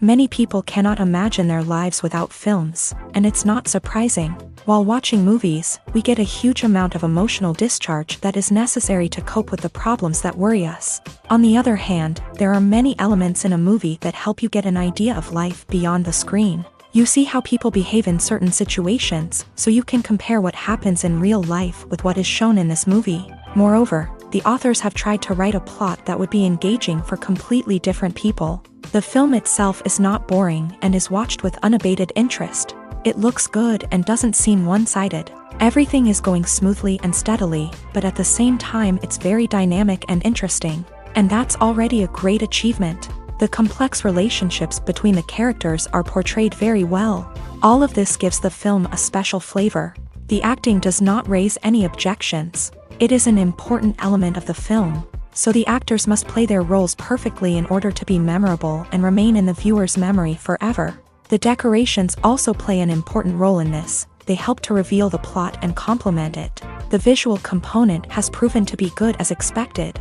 Many people cannot imagine their lives without films, and it's not surprising. While watching movies, we get a huge amount of emotional discharge that is necessary to cope with the problems that worry us. On the other hand, there are many elements in a movie that help you get an idea of life beyond the screen. You see how people behave in certain situations, so you can compare what happens in real life with what is shown in this movie. Moreover, the authors have tried to write a plot that would be engaging for completely different people. The film itself is not boring and is watched with unabated interest. It looks good and doesn't seem one-sided. Everything is going smoothly and steadily, but at the same time it's very dynamic and interesting. And that's already a great achievement. The complex relationships between the characters are portrayed very well. All of this gives the film a special flavor. The acting does not raise any objections. It is an important element of the film, so the actors must play their roles perfectly in order to be memorable and remain in the viewer's memory forever. The decorations also play an important role in this. They help to reveal the plot and complement it. The visual component has proven to be good as expected.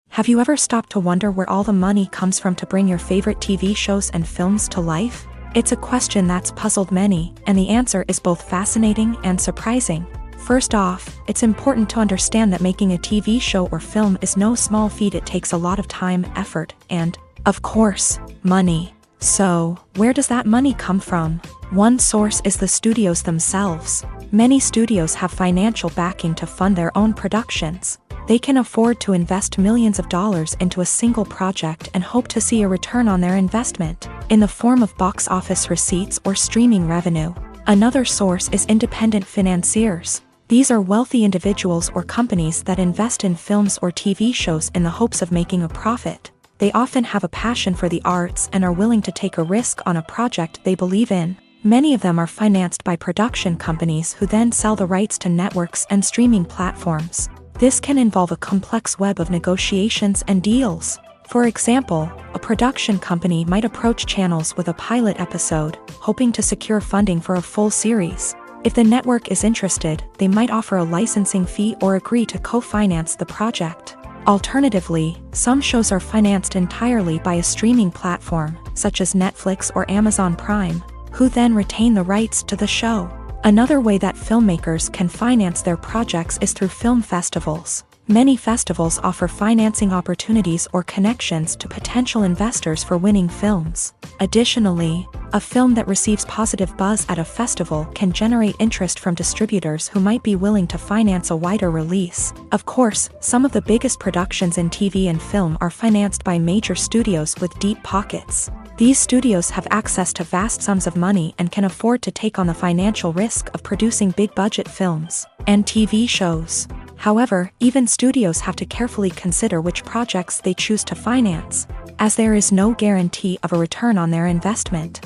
Have you ever stopped to wonder where all the money comes from to bring your favorite TV shows and films to life? It's a question that's puzzled many, and the answer is both fascinating and surprising. First off, it's important to understand that making a TV show or film is no small feat. It takes a lot of time, effort, and, of course, money. So, where does that money come from? One source is the studios themselves. Many studios have financial backing to fund their own productions. They can afford to invest millions of dollars into a single project and hope to see a return on their investment, in the form of box office receipts or streaming revenue. Another source is independent financiers. These are wealthy individuals or companies that invest in films or TV shows in the hopes of making a profit. They often have a passion for the arts and are willing to take a risk on a project they believe in. Many of them are financed by production companies who then sell the rights to networks and streaming platforms. This can involve a complex web of negotiations and deals. For example, a production company might approach channels with a pilot episode, hoping to secure funding for a full series. If the network is interested, they might offer a licensing fee or agree to co-finance the project. Alternatively, some shows are financed entirely by a streaming platform, such as Netflix or Amazon Prime, who then retain the rights to the show. Another way that filmmakers can finance their projects is through film festivals. Many festivals offer financing opportunities or connections to potential investors for winning films. Additionally, a film that receives positive buzz at a festival can generate interest from distributors who might be willing to finance a wider release. Of course, some of the biggest productions in TV and film are financed by major studios with deep pockets. These studios have access to vast sums of money and can afford to take on the financial risk of producing big-budget films and TV shows. However, even studios have to carefully consider which projects they choose to finance, as there is no guarantee of a return on their investment.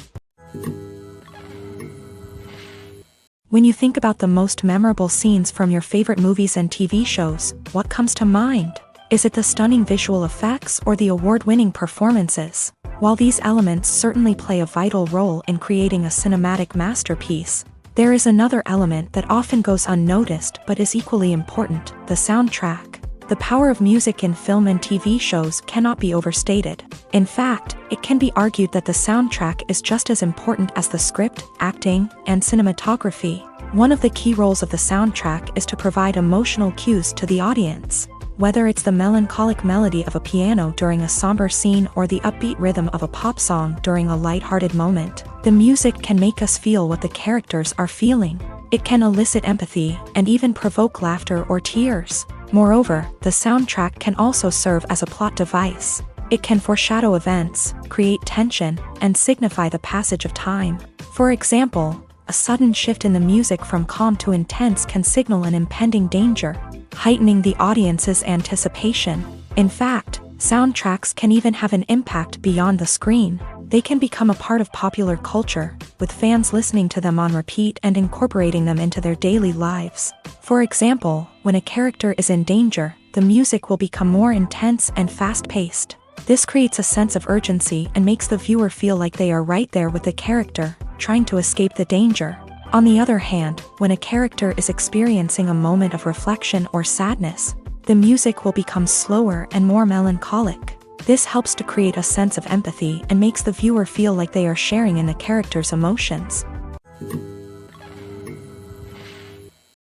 When you think about the most memorable scenes from your favorite movies and TV shows, what comes to mind? Is it the stunning visual effects or the award-winning performances? While these elements certainly play a vital role in creating a cinematic masterpiece, there is another element that often goes unnoticed but is equally important: the soundtrack. The power of music in film and TV shows cannot be overstated. In fact, it can be argued that the soundtrack is just as important as the script, acting, and cinematography. One of the key roles of the soundtrack is to provide emotional cues to the audience. Whether it's the melancholic melody of a piano during a somber scene or the upbeat rhythm of a pop song during a light-hearted moment, the music can make us feel what the characters are feeling. It can elicit empathy and even provoke laughter or tears. Moreover, the soundtrack can also serve as a plot device. It can foreshadow events, create tension, and signify the passage of time. For example, a sudden shift in the music from calm to intense can signal an impending danger, heightening the audience's anticipation. In fact, soundtracks can even have an impact beyond the screen. They can become a part of popular culture, with fans listening to them on repeat and incorporating them into their daily lives. For example, when a character is in danger, the music will become more intense and fast-paced. This creates a sense of urgency and makes the viewer feel like they are right there with the character, trying to escape the danger. On the other hand, when a character is experiencing a moment of reflection or sadness, the music will become slower and more melancholic. This helps to create a sense of empathy and makes the viewer feel like they are sharing in the character's emotions.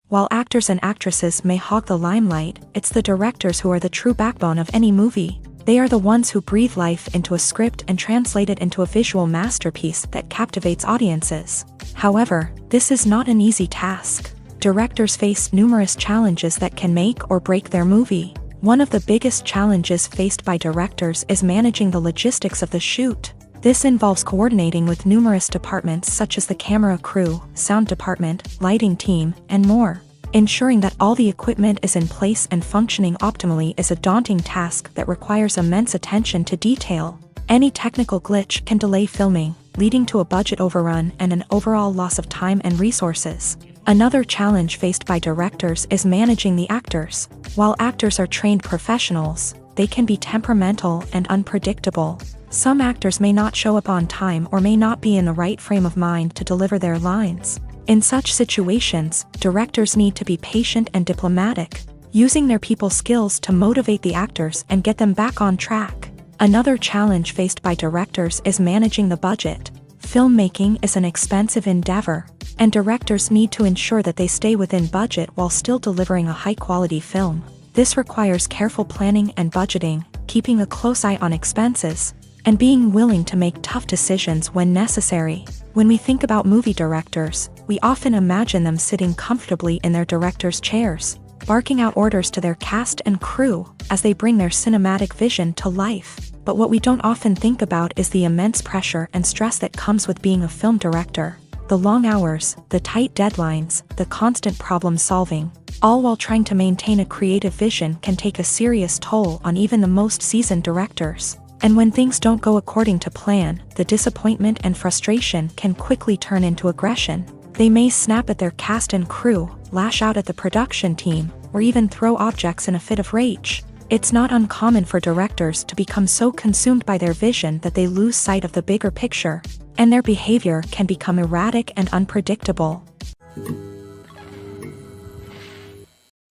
While actors and actresses may hog the limelight, it's the directors who are the true backbone of any movie. They are the ones who breathe life into a script and translate it into a visual masterpiece that captivates audiences. However, this is not an easy task. Directors face numerous challenges that can make or break their movie. One of the biggest challenges faced by directors is managing the logistics of the shoot. This involves coordinating with numerous departments such as the camera crew, sound department, lighting team, and more. Ensuring that all the equipment is in place and functioning optimally is a daunting task that requires immense attention to detail. Any technical glitch can delay filming, leading to a budget overrun and an overall loss of time and resources. Another challenge faced by directors is managing the actors. While actors are trained professionals, they can be temperamental and unpredictable. Some actors may not show up on time or may not be in the right frame of mind to deliver their lines. In such situations, directors need to be patient and diplomatic, using their people skills to motivate the actors and get them back on track. Another challenge faced by directors is managing the budget. Filmmaking is an expensive endeavor, and directors need to ensure that they stay within budget while still delivering a high-quality film. This requires careful planning and budgeting, keeping a close eye on expenses, and being willing to make tough decisions when necessary. When we think about movie directors, we often imagine them sitting comfortably in their director's chairs, barking out orders to their cast and crew as they bring their cinematic vision to life. But what we don't often think about is the immense pressure and stress that comes with being a film director. The long hours, the tight deadlines, the constant problem solving, all while trying to maintain a creative vision can take a serious toll on even the most seasoned directors. And when things don't go according to plan, the disappointment and frustration can quickly turn into aggression. They may snap at their cast and crew, lash out at the production team, or even throw objects in a fit of rage. It's not uncommon for directors to become so consumed by their vision that they lose sight of the bigger picture, and their behavior can become erratic and unpredictable.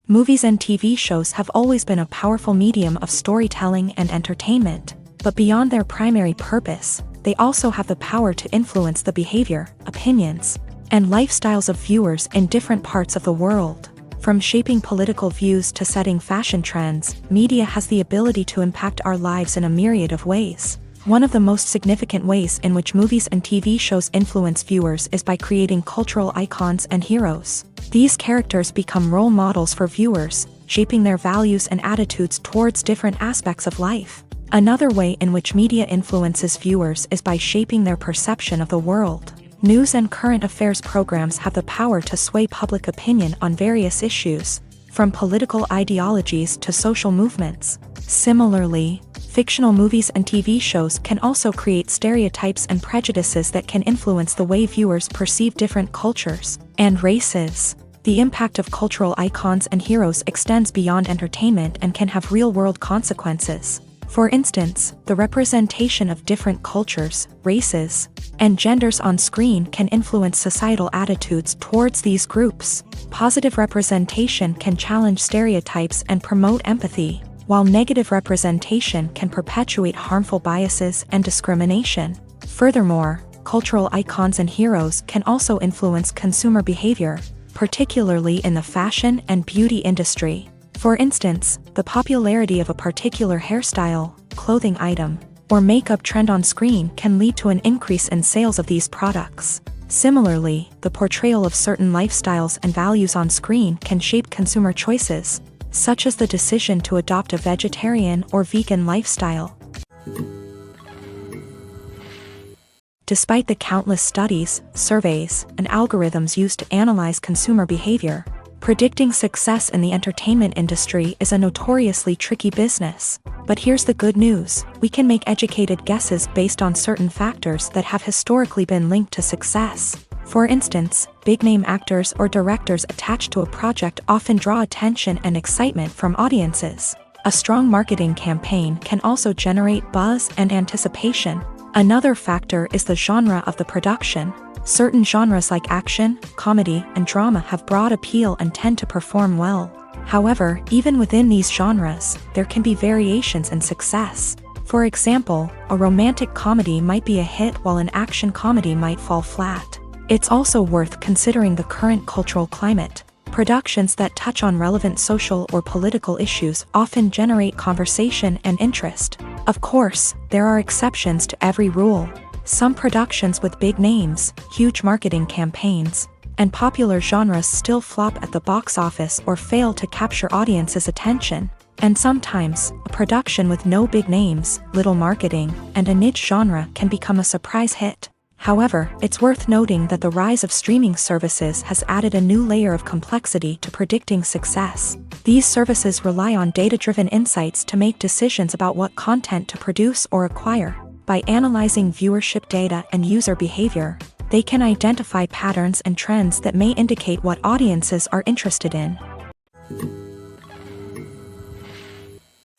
Movies and TV shows have always been a powerful medium of storytelling and entertainment, but beyond their primary purpose, they also have the power to influence the behavior, opinions, and lifestyles of viewers in different parts of the world. From shaping political views to setting fashion trends, media has the ability to impact our lives in a myriad of ways. One of the most significant ways in which movies and TV shows influence viewers is by creating cultural icons and heroes. These characters become role models for viewers, shaping their values and attitudes towards different aspects of life. Another way in which media influences viewers is by shaping their perception of the world. News and current affairs programs have the power to sway public opinion on various issues, from political ideologies to social movements. Similarly, fictional movies and TV shows can also create stereotypes and prejudices that can influence the way viewers perceive different cultures and races. The impact of cultural icons and heroes extends beyond entertainment and can have real-world consequences. For instance, the representation of different cultures, races, and genders on screen can influence societal attitudes towards these groups. Positive representation can challenge stereotypes and promote empathy, while negative representation can perpetuate harmful biases and discrimination. Furthermore, cultural icons and heroes can also influence consumer behavior, particularly in the fashion and beauty industry. For instance, the popularity of a particular hairstyle, clothing item, or makeup trend on screen can lead to an increase in sales of these products. Similarly, the portrayal of certain lifestyles and values on screen can shape consumer choices, such as the decision to adopt a vegetarian or vegan lifestyle. Despite the countless studies, surveys, and algorithms used to analyze consumer behavior, predicting success in the entertainment industry is a notoriously tricky business. But here's the good news: we can make educated guesses based on certain factors that have historically been linked to success. For instance, big-name actors or directors attached to a project often draw attention and excitement from audiences. A strong marketing campaign can also generate buzz and anticipation. Another factor is the genre of the production. Certain genres like action, comedy, and drama have broad appeal and tend to perform well. However, even within these genres, there can be variations in success. For example, a romantic comedy might be a hit while an action comedy might fall flat. It's also worth considering the current cultural climate. Productions that touch on relevant social or political issues often generate conversation and interest. Of course, there are exceptions to every rule. Some productions with big names, huge marketing campaigns, and popular genres still flop at the box office or fail to capture audiences' attention. And sometimes, a production with no big names, little marketing, and a niche genre can become a surprise hit. However, it's worth noting that the rise of streaming services has added a new layer of complexity to predicting success. These services rely on data-driven insights to make decisions about what content to produce or acquire. By analyzing viewership data and user behavior, they can identify patterns and trends that may indicate what audiences are interested in.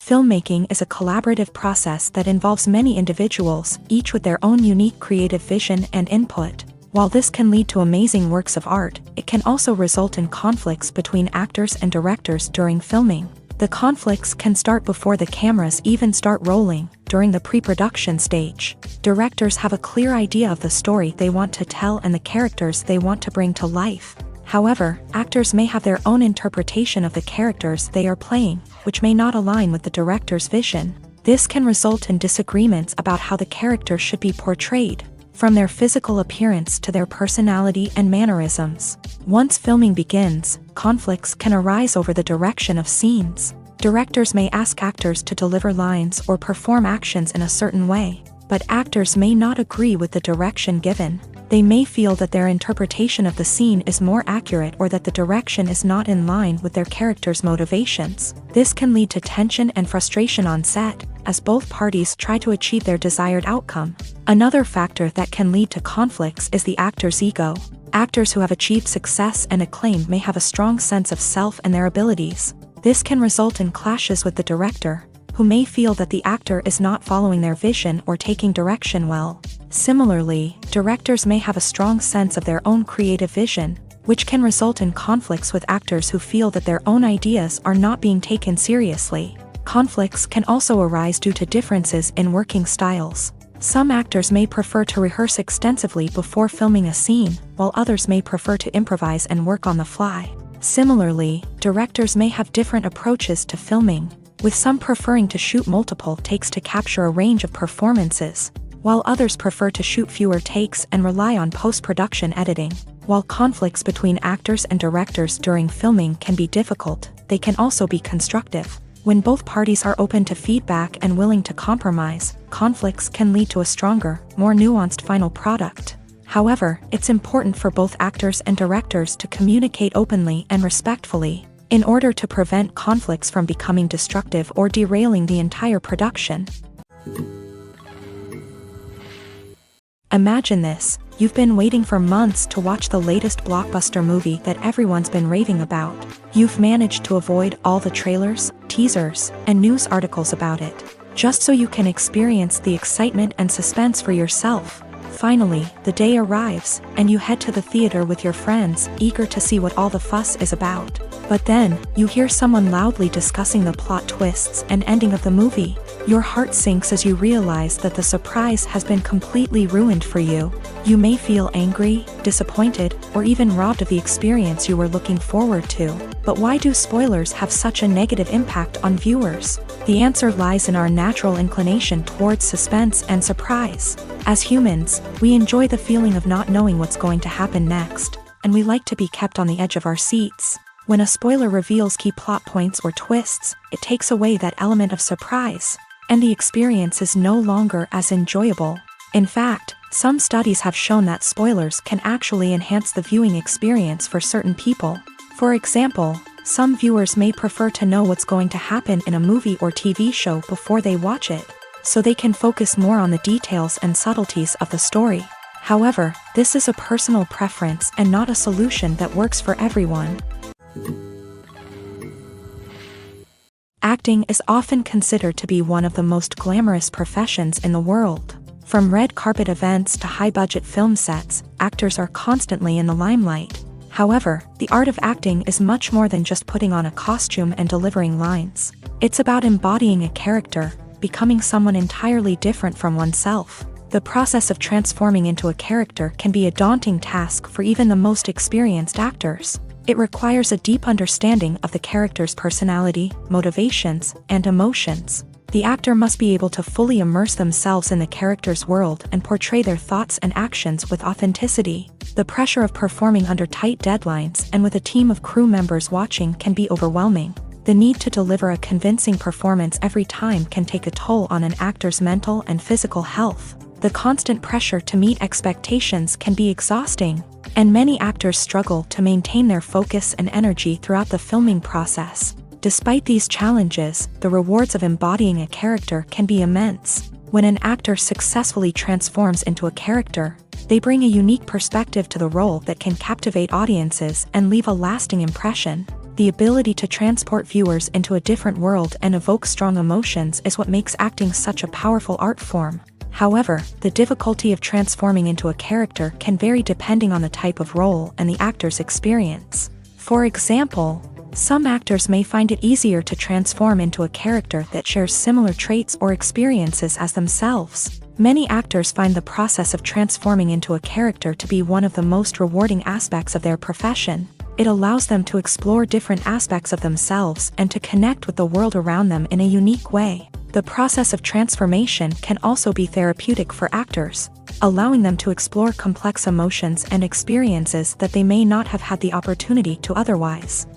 Filmmaking is a collaborative process that involves many individuals, each with their own unique creative vision and input. While this can lead to amazing works of art, it can also result in conflicts between actors and directors during filming. The conflicts can start before the cameras even start rolling, during the pre-production stage. Directors have a clear idea of the story they want to tell and the characters they want to bring to life. However, actors may have their own interpretation of the characters they are playing, which may not align with the director's vision. This can result in disagreements about how the character should be portrayed, from their physical appearance to their personality and mannerisms. Once filming begins, conflicts can arise over the direction of scenes. Directors may ask actors to deliver lines or perform actions in a certain way, but actors may not agree with the direction given. They may feel that their interpretation of the scene is more accurate or that the direction is not in line with their character's motivations. This can lead to tension and frustration on set, as both parties try to achieve their desired outcome. Another factor that can lead to conflicts is the actor's ego. Actors who have achieved success and acclaim may have a strong sense of self and their abilities. This can result in clashes with the director, who may feel that the actor is not following their vision or taking direction well. Similarly, directors may have a strong sense of their own creative vision, which can result in conflicts with actors who feel that their own ideas are not being taken seriously. Conflicts can also arise due to differences in working styles. Some actors may prefer to rehearse extensively before filming a scene, while others may prefer to improvise and work on the fly. Similarly, directors may have different approaches to filming, with some preferring to shoot multiple takes to capture a range of performances, while others prefer to shoot fewer takes and rely on post-production editing. While conflicts between actors and directors during filming can be difficult, they can also be constructive. When both parties are open to feedback and willing to compromise, conflicts can lead to a stronger, more nuanced final product. However, it's important for both actors and directors to communicate openly and respectfully, in order to prevent conflicts from becoming destructive or derailing the entire production. Imagine this: you've been waiting for months to watch the latest blockbuster movie that everyone's been raving about. You've managed to avoid all the trailers, teasers, and news articles about it, just so you can experience the excitement and suspense for yourself. Finally, the day arrives, and you head to the theater with your friends, eager to see what all the fuss is about. But then, you hear someone loudly discussing the plot twists and ending of the movie. Your heart sinks as you realize that the surprise has been completely ruined for you. You may feel angry, disappointed, or even robbed of the experience you were looking forward to. But why do spoilers have such a negative impact on viewers? The answer lies in our natural inclination towards suspense and surprise. As humans, we enjoy the feeling of not knowing what's going to happen next, and we like to be kept on the edge of our seats. When a spoiler reveals key plot points or twists, it takes away that element of surprise, and the experience is no longer as enjoyable. In fact, some studies have shown that spoilers can actually enhance the viewing experience for certain people. For example, some viewers may prefer to know what's going to happen in a movie or TV show before they watch it, so they can focus more on the details and subtleties of the story. However, this is a personal preference and not a solution that works for everyone. Acting is often considered to be one of the most glamorous professions in the world. From red carpet events to high-budget film sets, actors are constantly in the limelight. However, the art of acting is much more than just putting on a costume and delivering lines. It's about embodying a character, becoming someone entirely different from oneself. The process of transforming into a character can be a daunting task for even the most experienced actors. It requires a deep understanding of the character's personality, motivations, and emotions. The actor must be able to fully immerse themselves in the character's world and portray their thoughts and actions with authenticity. The pressure of performing under tight deadlines and with a team of crew members watching can be overwhelming. The need to deliver a convincing performance every time can take a toll on an actor's mental and physical health. The constant pressure to meet expectations can be exhausting, and many actors struggle to maintain their focus and energy throughout the filming process. Despite these challenges, the rewards of embodying a character can be immense. When an actor successfully transforms into a character, they bring a unique perspective to the role that can captivate audiences and leave a lasting impression. The ability to transport viewers into a different world and evoke strong emotions is what makes acting such a powerful art form. However, the difficulty of transforming into a character can vary depending on the type of role and the actor's experience. For example, some actors may find it easier to transform into a character that shares similar traits or experiences as themselves. Many actors find the process of transforming into a character to be one of the most rewarding aspects of their profession. It allows them to explore different aspects of themselves and to connect with the world around them in a unique way. The process of transformation can also be therapeutic for actors, allowing them to explore complex emotions and experiences that they may not have had the opportunity to otherwise.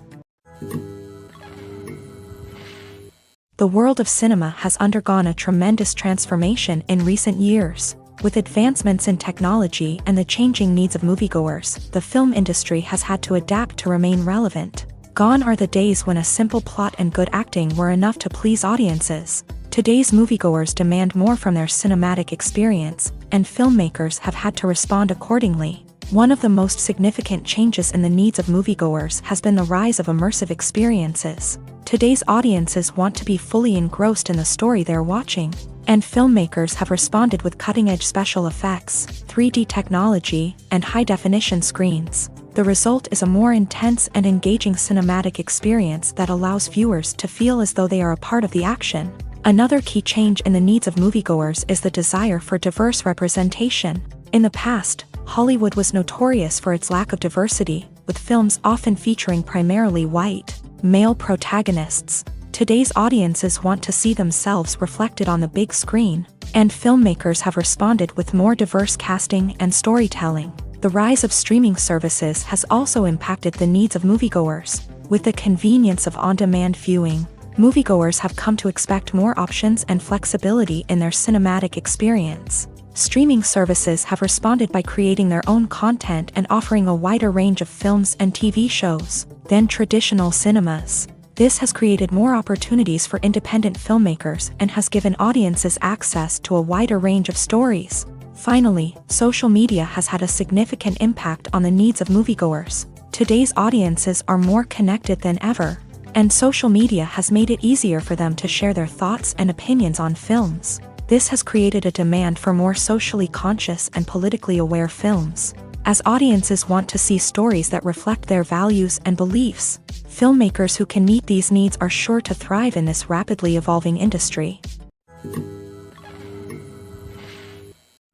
The world of cinema has undergone a tremendous transformation in recent years. With advancements in technology and the changing needs of moviegoers, the film industry has had to adapt to remain relevant. Gone are the days when a simple plot and good acting were enough to please audiences. Today's moviegoers demand more from their cinematic experience, and filmmakers have had to respond accordingly. One of the most significant changes in the needs of moviegoers has been the rise of immersive experiences. Today's audiences want to be fully engrossed in the story they're watching, and filmmakers have responded with cutting-edge special effects, 3D technology, and high-definition screens. The result is a more intense and engaging cinematic experience that allows viewers to feel as though they are a part of the action. Another key change in the needs of moviegoers is the desire for diverse representation. In the past, Hollywood was notorious for its lack of diversity, with films often featuring primarily white, male protagonists. Today's audiences want to see themselves reflected on the big screen, and filmmakers have responded with more diverse casting and storytelling. The rise of streaming services has also impacted the needs of moviegoers. With the convenience of on-demand viewing, moviegoers have come to expect more options and flexibility in their cinematic experience. Streaming services have responded by creating their own content and offering a wider range of films and TV shows than traditional cinemas. This has created more opportunities for independent filmmakers and has given audiences access to a wider range of stories. Finally, social media has had a significant impact on the needs of moviegoers. Today's audiences are more connected than ever, and social media has made it easier for them to share their thoughts and opinions on films. This has created a demand for more socially conscious and politically aware films. As audiences want to see stories that reflect their values and beliefs, filmmakers who can meet these needs are sure to thrive in this rapidly evolving industry.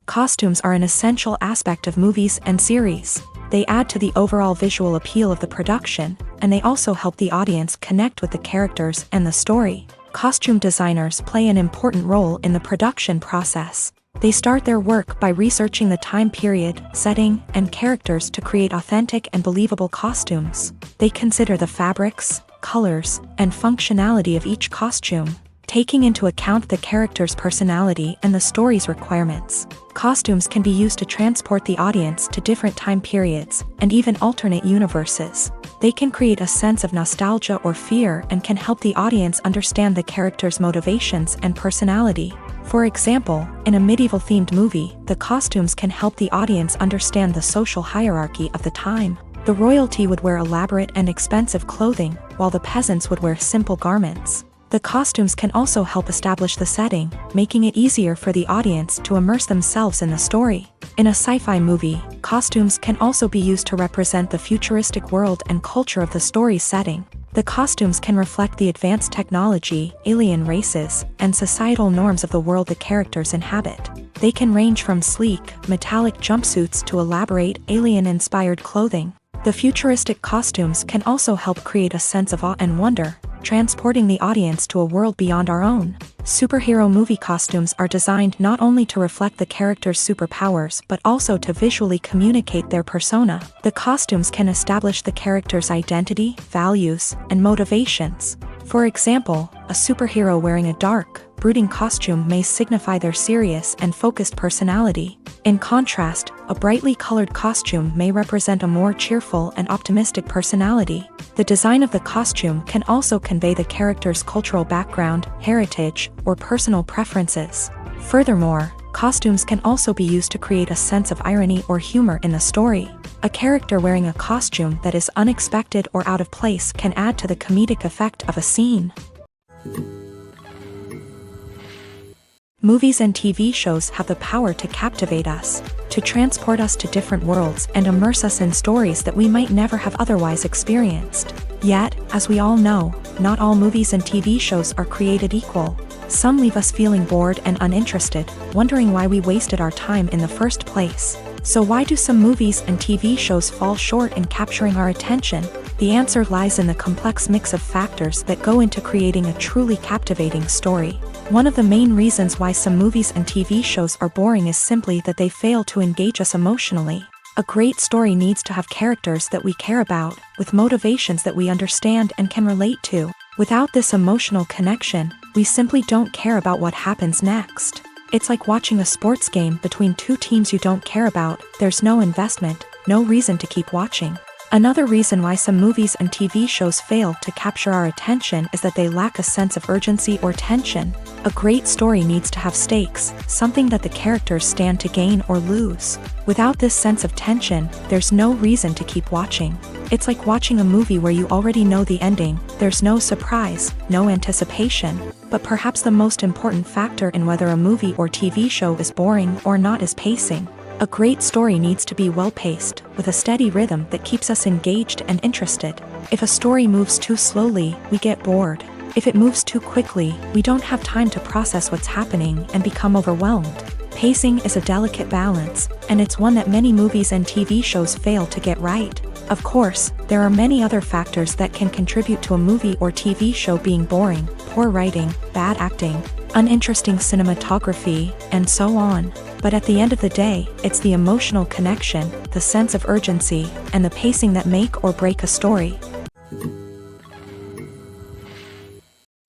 Costumes are an essential aspect of movies and series. They add to the overall visual appeal of the production, and they also help the audience connect with the characters and the story. Costume designers play an important role in the production process. They start their work by researching the time period, setting, and characters to create authentic and believable costumes. They consider the fabrics, colors, and functionality of each costume, taking into account the character's personality and the story's requirements. Costumes can be used to transport the audience to different time periods and even alternate universes. They can create a sense of nostalgia or fear and can help the audience understand the character's motivations and personality. For example, in a medieval-themed movie, the costumes can help the audience understand the social hierarchy of the time. The royalty would wear elaborate and expensive clothing, while the peasants would wear simple garments. The costumes can also help establish the setting, making it easier for the audience to immerse themselves in the story. In a sci-fi movie, costumes can also be used to represent the futuristic world and culture of the story's setting. The costumes can reflect the advanced technology, alien races, and societal norms of the world the characters inhabit. They can range from sleek, metallic jumpsuits to elaborate, alien-inspired clothing. The futuristic costumes can also help create a sense of awe and wonder, transporting the audience to a world beyond our own. Superhero movie costumes are designed not only to reflect the character's superpowers but also to visually communicate their persona. The costumes can establish the character's identity, values, and motivations. For example, a superhero wearing a dark, brooding costume may signify their serious and focused personality. In contrast, a brightly colored costume may represent a more cheerful and optimistic personality. The design of the costume can also convey the character's cultural background, heritage, or personal preferences. Furthermore, costumes can also be used to create a sense of irony or humor in the story. A character wearing a costume that is unexpected or out of place can add to the comedic effect of a scene. Movies and TV shows have the power to captivate us, to transport us to different worlds and immerse us in stories that we might never have otherwise experienced. Yet, as we all know, not all movies and TV shows are created equal. Some leave us feeling bored and uninterested, wondering why we wasted our time in the first place. So why do some movies and TV shows fall short in capturing our attention? The answer lies in the complex mix of factors that go into creating a truly captivating story. One of the main reasons why some movies and TV shows are boring is simply that they fail to engage us emotionally. A great story needs to have characters that we care about, with motivations that we understand and can relate to. Without this emotional connection, we simply don't care about what happens next. It's like watching a sports game between two teams you don't care about. There's no investment, no reason to keep watching. Another reason why some movies and TV shows fail to capture our attention is that they lack a sense of urgency or tension. A great story needs to have stakes, something that the characters stand to gain or lose. Without this sense of tension, there's no reason to keep watching. It's like watching a movie where you already know the ending. There's no surprise, no anticipation. But perhaps the most important factor in whether a movie or TV show is boring or not is pacing. A great story needs to be well-paced, with a steady rhythm that keeps us engaged and interested. If a story moves too slowly, we get bored. If it moves too quickly, we don't have time to process what's happening and become overwhelmed. Pacing is a delicate balance, and it's one that many movies and TV shows fail to get right. Of course, there are many other factors that can contribute to a movie or TV show being boring: poor writing, bad acting, uninteresting cinematography, and so on. But at the end of the day, it's the emotional connection, the sense of urgency, and the pacing that make or break a story.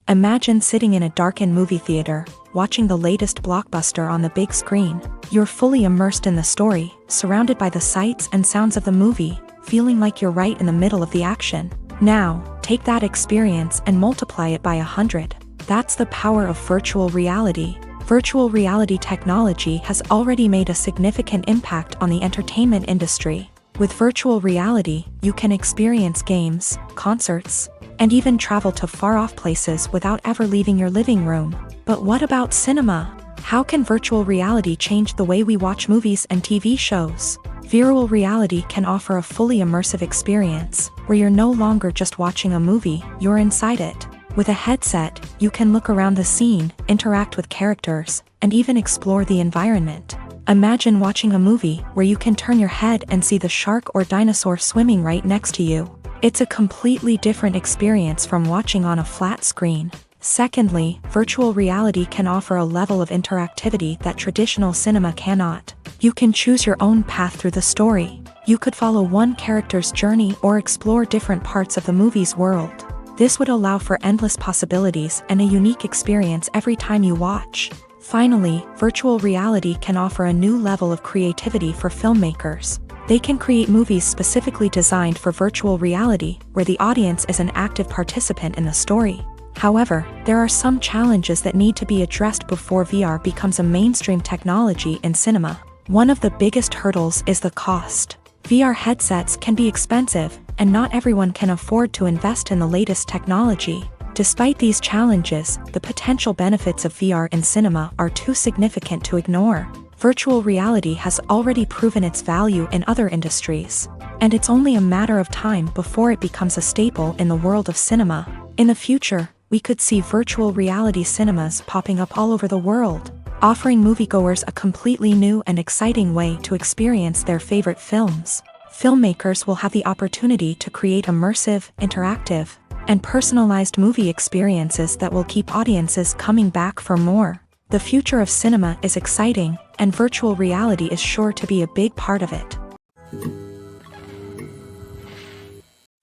Imagine sitting in a darkened movie theater, watching the latest blockbuster on the big screen. You're fully immersed in the story, surrounded by the sights and sounds of the movie, feeling like you're right in the middle of the action. Now, take that experience and multiply it by 100. That's the power of virtual reality. Virtual reality technology has already made a significant impact on the entertainment industry. With virtual reality, you can experience games, concerts, and even travel to far-off places without ever leaving your living room. But what about cinema? How can virtual reality change the way we watch movies and TV shows? Virtual reality can offer a fully immersive experience, where you're no longer just watching a movie, you're inside it. With a headset, you can look around the scene, interact with characters, and even explore the environment. Imagine watching a movie where you can turn your head and see the shark or dinosaur swimming right next to you. It's a completely different experience from watching on a flat screen. Secondly, virtual reality can offer a level of interactivity that traditional cinema cannot. You can choose your own path through the story. You could follow one character's journey or explore different parts of the movie's world. This would allow for endless possibilities and a unique experience every time you watch. Finally, virtual reality can offer a new level of creativity for filmmakers. They can create movies specifically designed for virtual reality, where the audience is an active participant in the story. However, there are some challenges that need to be addressed before VR becomes a mainstream technology in cinema. One of the biggest hurdles is the cost. VR headsets can be expensive, and not everyone can afford to invest in the latest technology. Despite these challenges, the potential benefits of VR in cinema are too significant to ignore. Virtual reality has already proven its value in other industries, and it's only a matter of time before it becomes a staple in the world of cinema. In the future, we could see virtual reality cinemas popping up all over the world, offering moviegoers a completely new and exciting way to experience their favorite films. Filmmakers will have the opportunity to create immersive, interactive, and personalized movie experiences that will keep audiences coming back for more. The future of cinema is exciting, and virtual reality is sure to be a big part of it.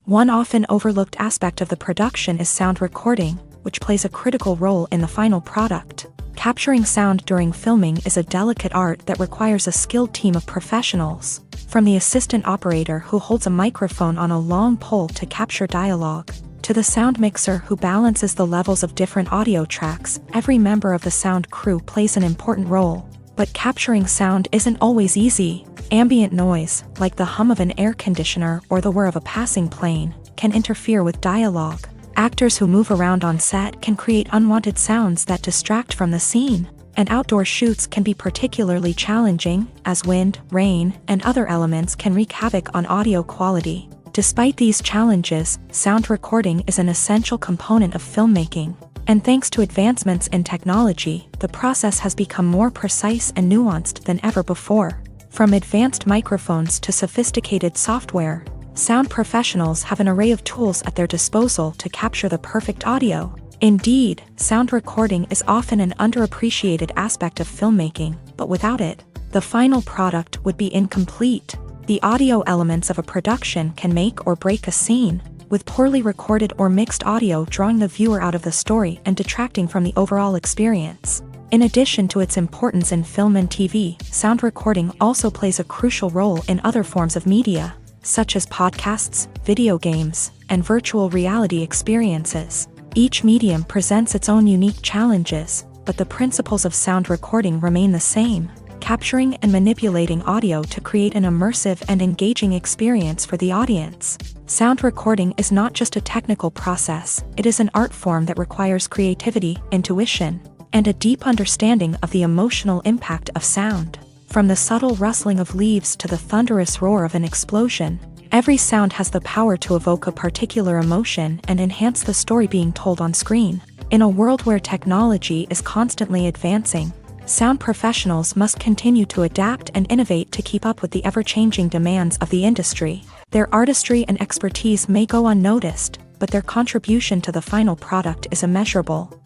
One often overlooked aspect of the production is sound recording, which plays a critical role in the final product. Capturing sound during filming is a delicate art that requires a skilled team of professionals, from the assistant operator who holds a microphone on a long pole to capture dialogue, to the sound mixer who balances the levels of different audio tracks. Every member of the sound crew plays an important role. But capturing sound isn't always easy. Ambient noise, like the hum of an air conditioner or the whir of a passing plane, can interfere with dialogue. Actors who move around on set can create unwanted sounds that distract from the scene. And outdoor shoots can be particularly challenging, as wind, rain, and other elements can wreak havoc on audio quality. Despite these challenges, sound recording is an essential component of filmmaking. And thanks to advancements in technology, the process has become more precise and nuanced than ever before. From advanced microphones to sophisticated software, sound professionals have an array of tools at their disposal to capture the perfect audio. Indeed, sound recording is often an underappreciated aspect of filmmaking, but without it, the final product would be incomplete. The audio elements of a production can make or break a scene, with poorly recorded or mixed audio drawing the viewer out of the story and detracting from the overall experience. In addition to its importance in film and TV, sound recording also plays a crucial role in other forms of media, such as podcasts, video games, and virtual reality experiences. Each medium presents its own unique challenges, but the principles of sound recording remain the same, capturing and manipulating audio to create an immersive and engaging experience for the audience. Sound recording is not just a technical process, it is an art form that requires creativity, intuition, and a deep understanding of the emotional impact of sound. From the subtle rustling of leaves to the thunderous roar of an explosion, every sound has the power to evoke a particular emotion and enhance the story being told on screen. In a world where technology is constantly advancing, sound professionals must continue to adapt and innovate to keep up with the ever-changing demands of the industry. Their artistry and expertise may go unnoticed, but their contribution to the final product is immeasurable.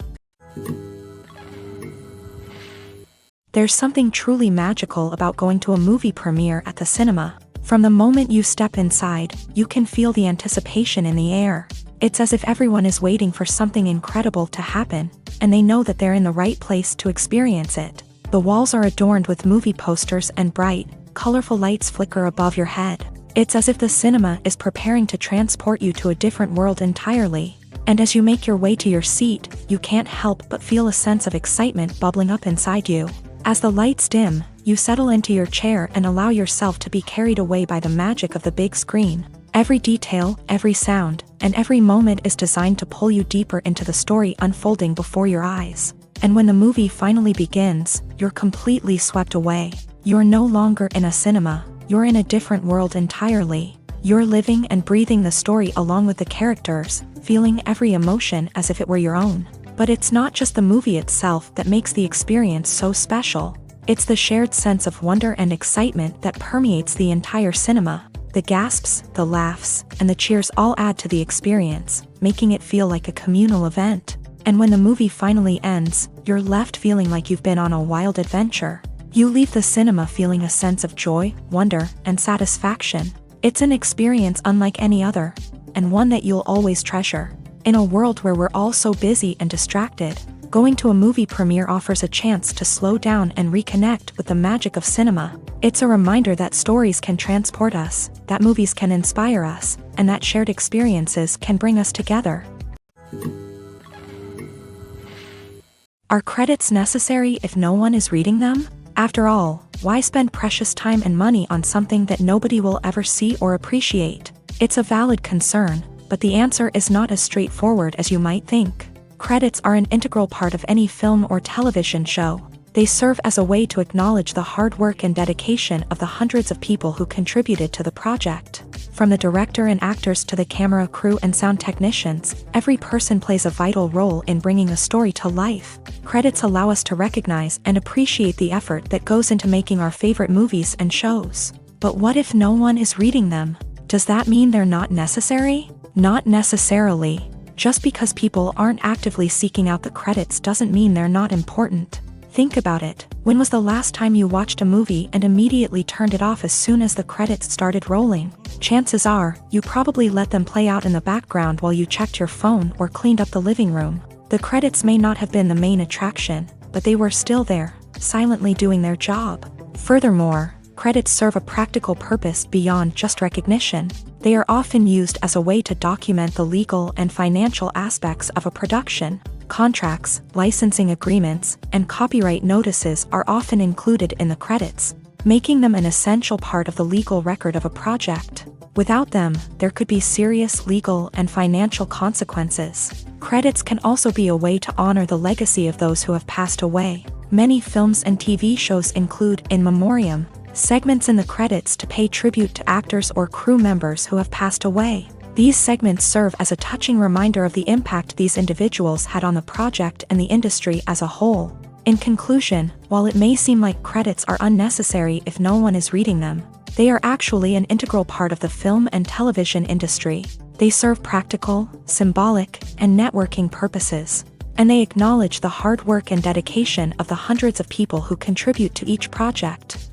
There's something truly magical about going to a movie premiere at the cinema. From the moment you step inside, you can feel the anticipation in the air. It's as if everyone is waiting for something incredible to happen, and they know that they're in the right place to experience it. The walls are adorned with movie posters and bright, colorful lights flicker above your head. It's as if the cinema is preparing to transport you to a different world entirely. And as you make your way to your seat, you can't help but feel a sense of excitement bubbling up inside you. As the lights dim, you settle into your chair and allow yourself to be carried away by the magic of the big screen. Every detail, every sound, and every moment is designed to pull you deeper into the story unfolding before your eyes. And when the movie finally begins, you're completely swept away. You're no longer in a cinema, you're in a different world entirely. You're living and breathing the story along with the characters, feeling every emotion as if it were your own. But it's not just the movie itself that makes the experience so special. It's the shared sense of wonder and excitement that permeates the entire cinema. The gasps, the laughs, and the cheers all add to the experience, making it feel like a communal event. And when the movie finally ends, you're left feeling like you've been on a wild adventure. You leave the cinema feeling a sense of joy, wonder, and satisfaction. It's an experience unlike any other, and one that you'll always treasure. In a world where we're all so busy and distracted, going to a movie premiere offers a chance to slow down and reconnect with the magic of cinema. It's a reminder that stories can transport us, that movies can inspire us, and that shared experiences can bring us together. Are credits necessary if no one is reading them? After all, why spend precious time and money on something that nobody will ever see or appreciate? It's a valid concern, but the answer is not as straightforward as you might think. Credits are an integral part of any film or television show. They serve as a way to acknowledge the hard work and dedication of the hundreds of people who contributed to the project. From the director and actors to the camera crew and sound technicians, every person plays a vital role in bringing a story to life. Credits allow us to recognize and appreciate the effort that goes into making our favorite movies and shows. But what if no one is reading them? Does that mean they're not necessary? Not necessarily. Just because people aren't actively seeking out the credits doesn't mean they're not important. Think about it. When was the last time you watched a movie and immediately turned it off as soon as the credits started rolling? Chances are, you probably let them play out in the background while you checked your phone or cleaned up the living room. The credits may not have been the main attraction, but they were still there, silently doing their job. Furthermore, credits serve a practical purpose beyond just recognition. They are often used as a way to document the legal and financial aspects of a production. Contracts, licensing agreements, and copyright notices are often included in the credits, making them an essential part of the legal record of a project. Without them, there could be serious legal and financial consequences. Credits can also be a way to honor the legacy of those who have passed away. Many films and TV shows include in memoriam segments in the credits to pay tribute to actors or crew members who have passed away. These segments serve as a touching reminder of the impact these individuals had on the project and the industry as a whole. In conclusion, while it may seem like credits are unnecessary if no one is reading them, they are actually an integral part of the film and television industry. They serve practical, symbolic, and networking purposes, and they acknowledge the hard work and dedication of the hundreds of people who contribute to each project.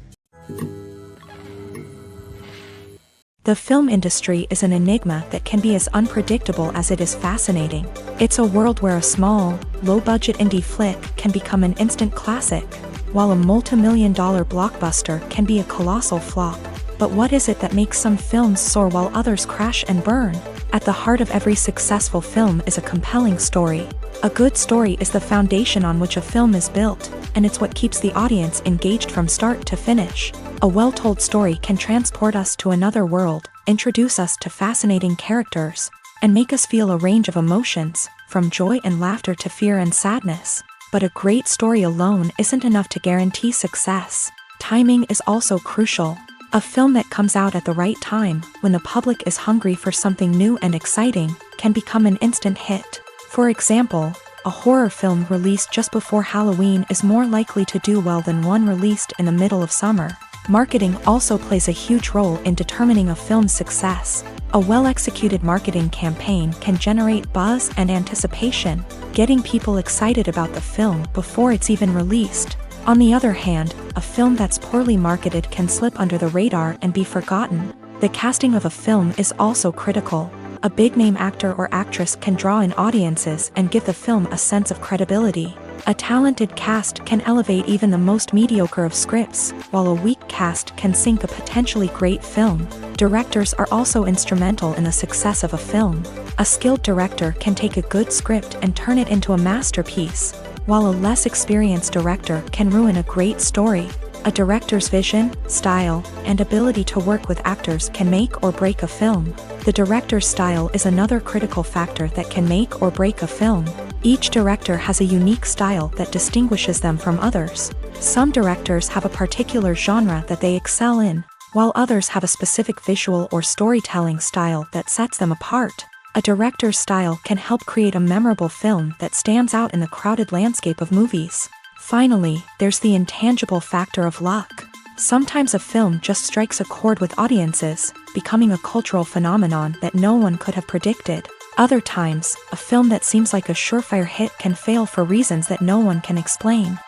The film industry is an enigma that can be as unpredictable as it is fascinating. It's a world where a small, low-budget indie flick can become an instant classic, while a multi-million-dollar blockbuster can be a colossal flop. But what is it that makes some films soar while others crash and burn? At the heart of every successful film is a compelling story. A good story is the foundation on which a film is built, and it's what keeps the audience engaged from start to finish. A well-told story can transport us to another world, introduce us to fascinating characters, and make us feel a range of emotions, from joy and laughter to fear and sadness. But a great story alone isn't enough to guarantee success. Timing is also crucial. A film that comes out at the right time, when the public is hungry for something new and exciting, can become an instant hit. For example, a horror film released just before Halloween is more likely to do well than one released in the middle of summer. Marketing also plays a huge role in determining a film's success. A well-executed marketing campaign can generate buzz and anticipation, getting people excited about the film before it's even released. On the other hand, a film that's poorly marketed can slip under the radar and be forgotten. The casting of a film is also critical. A big-name actor or actress can draw in audiences and give the film a sense of credibility. A talented cast can elevate even the most mediocre of scripts, while a weak cast can sink a potentially great film. Directors are also instrumental in the success of a film. A skilled director can take a good script and turn it into a masterpiece, while a less experienced director can ruin a great story. A director's vision, style, and ability to work with actors can make or break a film. The director's style is another critical factor that can make or break a film. Each director has a unique style that distinguishes them from others. Some directors have a particular genre that they excel in, while others have a specific visual or storytelling style that sets them apart. A director's style can help create a memorable film that stands out in the crowded landscape of movies. Finally, there's the intangible factor of luck. Sometimes a film just strikes a chord with audiences, becoming a cultural phenomenon that no one could have predicted. Other times, a film that seems like a surefire hit can fail for reasons that no one can explain.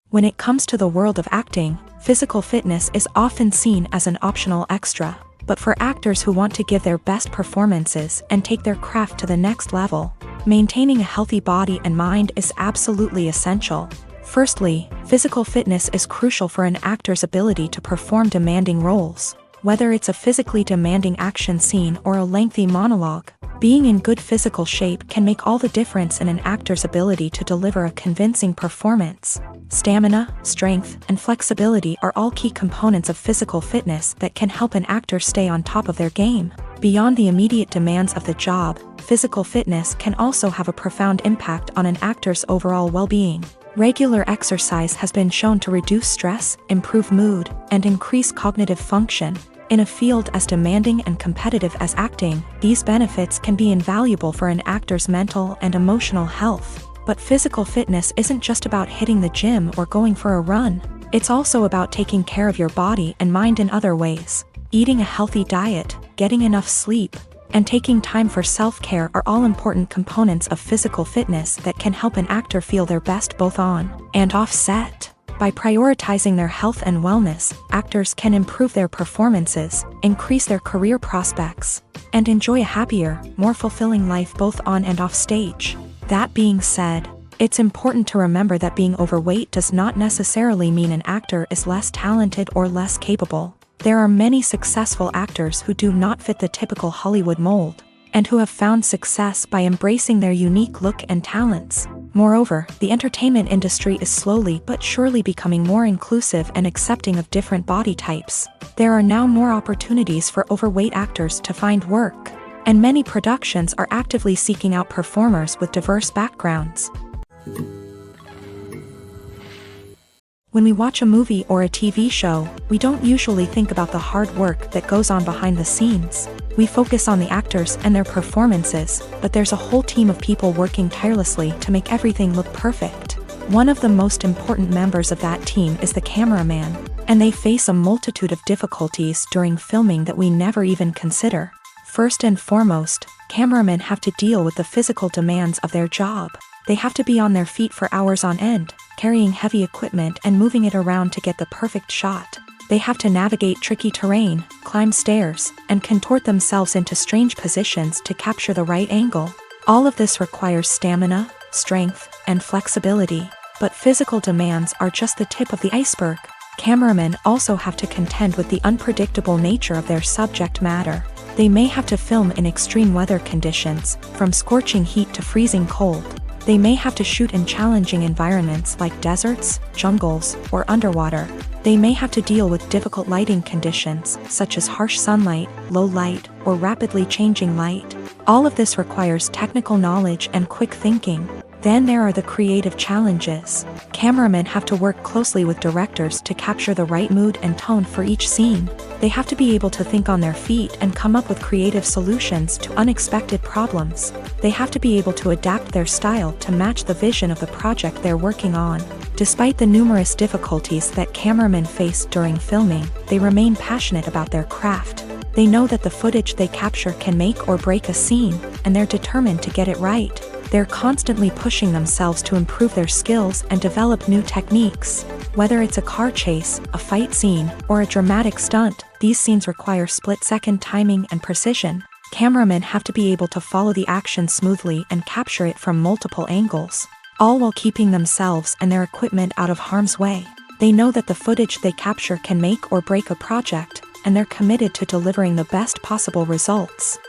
When it comes to the world of acting, physical fitness is often seen as an optional extra. But for actors who want to give their best performances and take their craft to the next level, maintaining a healthy body and mind is absolutely essential. Firstly, physical fitness is crucial for an actor's ability to perform demanding roles. Whether it's a physically demanding action scene or a lengthy monologue, being in good physical shape can make all the difference in an actor's ability to deliver a convincing performance. Stamina, strength, and flexibility are all key components of physical fitness that can help an actor stay on top of their game. Beyond the immediate demands of the job, physical fitness can also have a profound impact on an actor's overall well-being. Regular exercise has been shown to reduce stress, improve mood, and increase cognitive function. In a field as demanding and competitive as acting, these benefits can be invaluable for an actor's mental and emotional health. But physical fitness isn't just about hitting the gym or going for a run. It's also about taking care of your body and mind in other ways. Eating a healthy diet, getting enough sleep, and taking time for self-care are all important components of physical fitness that can help an actor feel their best both on and off set. By prioritizing their health and wellness, actors can improve their performances, increase their career prospects, and enjoy a happier, more fulfilling life both on and off stage. That being said, it's important to remember that being overweight does not necessarily mean an actor is less talented or less capable. There are many successful actors who do not fit the typical Hollywood mold, and who have found success by embracing their unique look and talents. Moreover, the entertainment industry is slowly but surely becoming more inclusive and accepting of different body types. There are now more opportunities for overweight actors to find work, and many productions are actively seeking out performers with diverse backgrounds. When we watch a movie or a TV show, we don't usually think about the hard work that goes on behind the scenes. We focus on the actors and their performances, but there's a whole team of people working tirelessly to make everything look perfect. One of the most important members of that team is the cameraman, and they face a multitude of difficulties during filming that we never even consider. First and foremost, cameramen have to deal with the physical demands of their job. They have to be on their feet for hours on end, carrying heavy equipment and moving it around to get the perfect shot. They have to navigate tricky terrain, climb stairs, and contort themselves into strange positions to capture the right angle. All of this requires stamina, strength, and flexibility. But physical demands are just the tip of the iceberg. Cameramen also have to contend with the unpredictable nature of their subject matter. They may have to film in extreme weather conditions, from scorching heat to freezing cold. They may have to shoot in challenging environments like deserts, jungles, or underwater. They may have to deal with difficult lighting conditions, such as harsh sunlight, low light, or rapidly changing light. All of this requires technical knowledge and quick thinking. Then there are the creative challenges. Cameramen have to work closely with directors to capture the right mood and tone for each scene. They have to be able to think on their feet and come up with creative solutions to unexpected problems. They have to be able to adapt their style to match the vision of the project they're working on. Despite the numerous difficulties that cameramen face during filming, they remain passionate about their craft. They know that the footage they capture can make or break a scene, and they're determined to get it right. They're constantly pushing themselves to improve their skills and develop new techniques. Whether it's a car chase, a fight scene, or a dramatic stunt, these scenes require split-second timing and precision. Cameramen have to be able to follow the action smoothly and capture it from multiple angles, all while keeping themselves and their equipment out of harm's way. They know that the footage they capture can make or break a project, and they're committed to delivering the best possible results.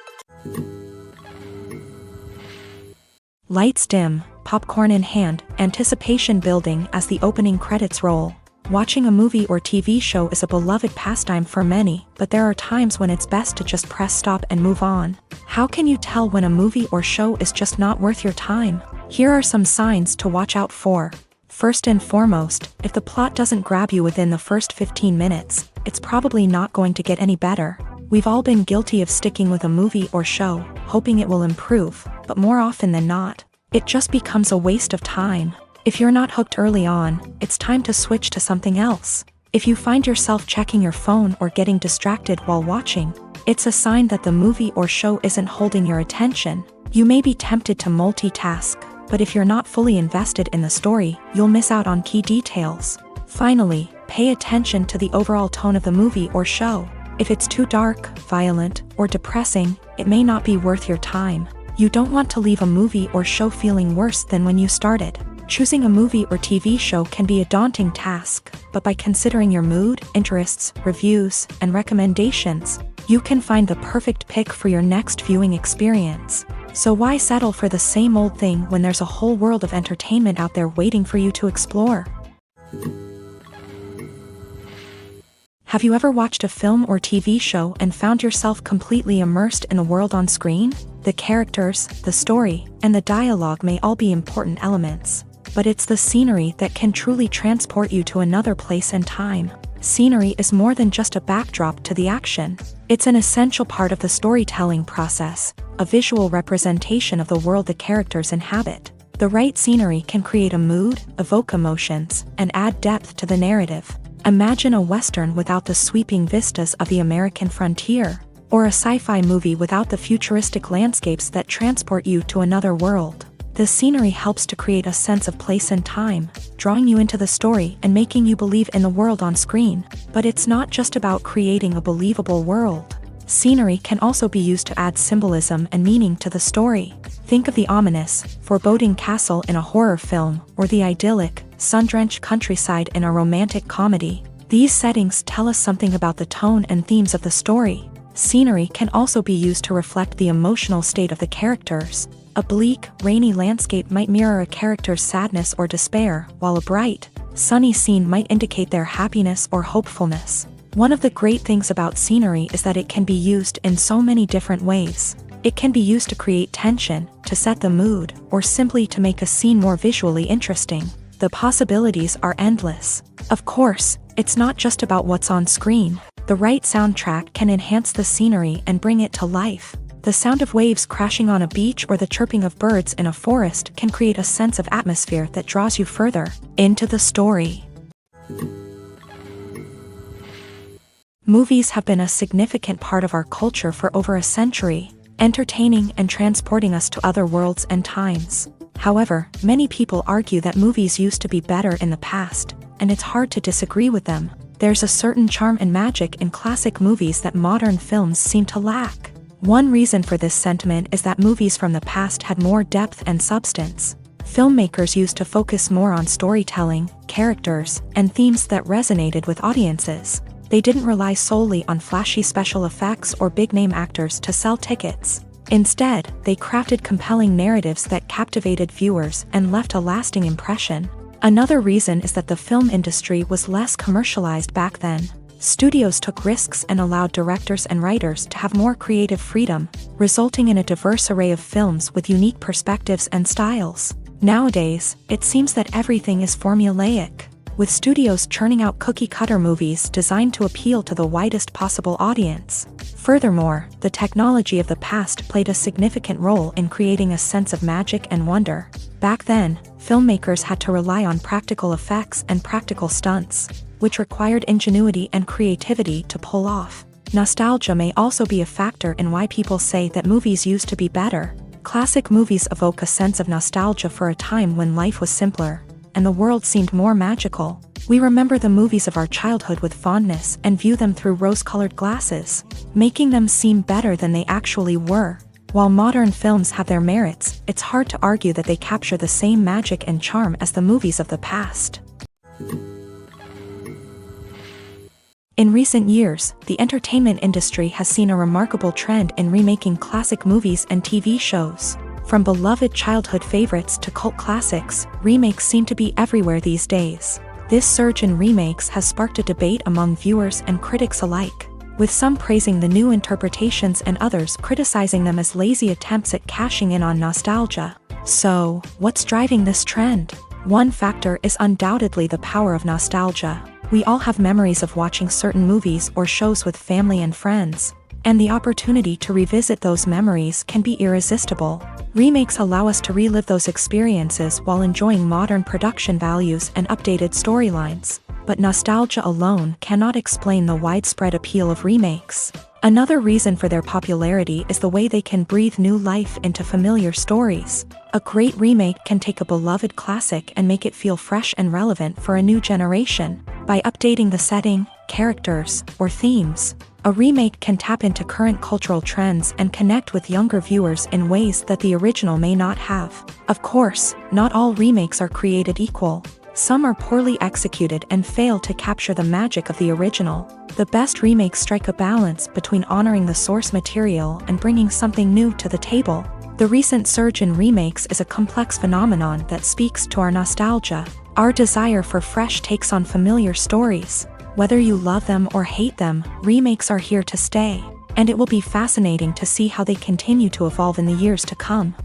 Lights dim, popcorn in hand, anticipation building as the opening credits roll. Watching a movie or TV show is a beloved pastime for many, but there are times when it's best to just press stop and move on. How can you tell when a movie or show is just not worth your time? Here are some signs to watch out for. First and foremost, if the plot doesn't grab you within the first 15 minutes, it's probably not going to get any better. We've all been guilty of sticking with a movie or show, hoping it will improve, but more often than not, it just becomes a waste of time. If you're not hooked early on, it's time to switch to something else. If you find yourself checking your phone or getting distracted while watching, it's a sign that the movie or show isn't holding your attention. You may be tempted to multitask, but if you're not fully invested in the story, you'll miss out on key details. Finally, pay attention to the overall tone of the movie or show. If it's too dark, violent, or depressing, it may not be worth your time. You don't want to leave a movie or show feeling worse than when you started. Choosing a movie or TV show can be a daunting task, but by considering your mood, interests, reviews, and recommendations, you can find the perfect pick for your next viewing experience. So why settle for the same old thing when there's a whole world of entertainment out there waiting for you to explore? Have you ever watched a film or TV show and found yourself completely immersed in the world on screen? The characters, the story, and the dialogue may all be important elements, but it's the scenery that can truly transport you to another place and time. Scenery is more than just a backdrop to the action. It's an essential part of the storytelling process, a visual representation of the world the characters inhabit. The right scenery can create a mood, evoke emotions, and add depth to the narrative. Imagine a Western without the sweeping vistas of the American frontier, or a sci-fi movie without the futuristic landscapes that transport you to another world. The scenery helps to create a sense of place and time, drawing you into the story and making you believe in the world on screen. But it's not just about creating a believable world. Scenery can also be used to add symbolism and meaning to the story. Think of the ominous, foreboding castle in a horror film, or the idyllic, sun-drenched countryside in a romantic comedy. These settings tell us something about the tone and themes of the story. Scenery can also be used to reflect the emotional state of the characters. A bleak, rainy landscape might mirror a character's sadness or despair, while a bright, sunny scene might indicate their happiness or hopefulness. One of the great things about scenery is that it can be used in so many different ways. It can be used to create tension, to set the mood, or simply to make a scene more visually interesting. The possibilities are endless. Of course, it's not just about what's on screen. The right soundtrack can enhance the scenery and bring it to life. The sound of waves crashing on a beach or the chirping of birds in a forest can create a sense of atmosphere that draws you further into the story. Movies have been a significant part of our culture for over a century, entertaining and transporting us to other worlds and times. However, many people argue that movies used to be better in the past, and it's hard to disagree with them. There's a certain charm and magic in classic movies that modern films seem to lack. One reason for this sentiment is that movies from the past had more depth and substance. Filmmakers used to focus more on storytelling, characters, and themes that resonated with audiences. They didn't rely solely on flashy special effects or big-name actors to sell tickets. Instead, they crafted compelling narratives that captivated viewers and left a lasting impression. Another reason is that the film industry was less commercialized back then. Studios took risks and allowed directors and writers to have more creative freedom, resulting in a diverse array of films with unique perspectives and styles. Nowadays, it seems that everything is formulaic, with studios churning out cookie-cutter movies designed to appeal to the widest possible audience. Furthermore, the technology of the past played a significant role in creating a sense of magic and wonder. Back then, filmmakers had to rely on practical effects and practical stunts, which required ingenuity and creativity to pull off. Nostalgia may also be a factor in why people say that movies used to be better. Classic movies evoke a sense of nostalgia for a time when life was simpler, and the world seemed more magical. We remember the movies of our childhood with fondness and view them through rose-colored glasses, making them seem better than they actually were. While modern films have their merits, it's hard to argue that they capture the same magic and charm as the movies of the past. In recent years, the entertainment industry has seen a remarkable trend in remaking classic movies and TV shows. From beloved childhood favorites to cult classics, remakes seem to be everywhere these days. This surge in remakes has sparked a debate among viewers and critics alike, with some praising the new interpretations and others criticizing them as lazy attempts at cashing in on nostalgia. So, what's driving this trend? One factor is undoubtedly the power of nostalgia. We all have memories of watching certain movies or shows with family and friends, and the opportunity to revisit those memories can be irresistible. Remakes allow us to relive those experiences while enjoying modern production values and updated storylines. But nostalgia alone cannot explain the widespread appeal of remakes. Another reason for their popularity is the way they can breathe new life into familiar stories. A great remake can take a beloved classic and make it feel fresh and relevant for a new generation. By updating the setting, characters, or themes, a remake can tap into current cultural trends and connect with younger viewers in ways that the original may not have. Of course, not all remakes are created equal. Some are poorly executed and fail to capture the magic of the original. The best remakes strike a balance between honoring the source material and bringing something new to the table. The recent surge in remakes is a complex phenomenon that speaks to our nostalgia, our desire for fresh takes on familiar stories. Whether you love them or hate them, remakes are here to stay, and it will be fascinating to see how they continue to evolve in the years to come.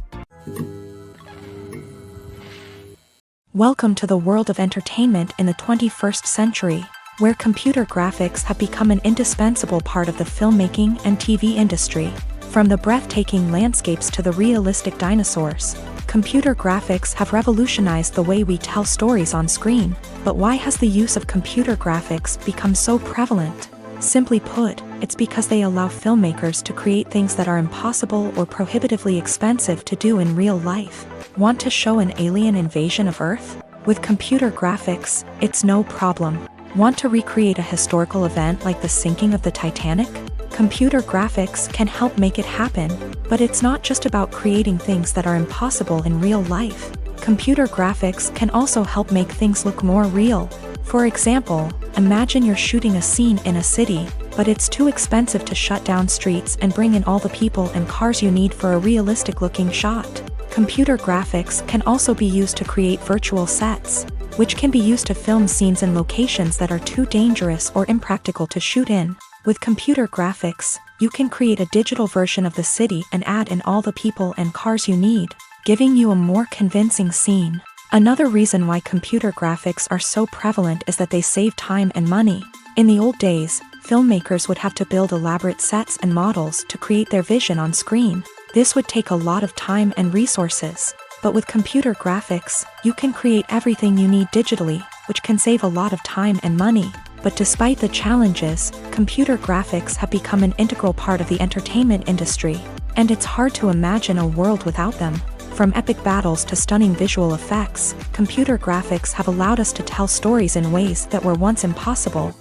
Welcome to the world of entertainment in the 21st century, where computer graphics have become an indispensable part of the filmmaking and TV industry. From the breathtaking landscapes to the realistic dinosaurs, computer graphics have revolutionized the way we tell stories on screen. But why has the use of computer graphics become so prevalent? Simply put, it's because they allow filmmakers to create things that are impossible or prohibitively expensive to do in real life. Want to show an alien invasion of Earth? With computer graphics, it's no problem. Want to recreate a historical event like the sinking of the Titanic? Computer graphics can help make it happen, but it's not just about creating things that are impossible in real life. Computer graphics can also help make things look more real. For example, imagine you're shooting a scene in a city, but it's too expensive to shut down streets and bring in all the people and cars you need for a realistic-looking shot. Computer graphics can also be used to create virtual sets, which can be used to film scenes in locations that are too dangerous or impractical to shoot in. With computer graphics, you can create a digital version of the city and add in all the people and cars you need, giving you a more convincing scene. Another reason why computer graphics are so prevalent is that they save time and money. In the old days, filmmakers would have to build elaborate sets and models to create their vision on screen. This would take a lot of time and resources. But with computer graphics, you can create everything you need digitally, which can save a lot of time and money. But despite the challenges, computer graphics have become an integral part of the entertainment industry, and it's hard to imagine a world without them. From epic battles to stunning visual effects, computer graphics have allowed us to tell stories in ways that were once impossible.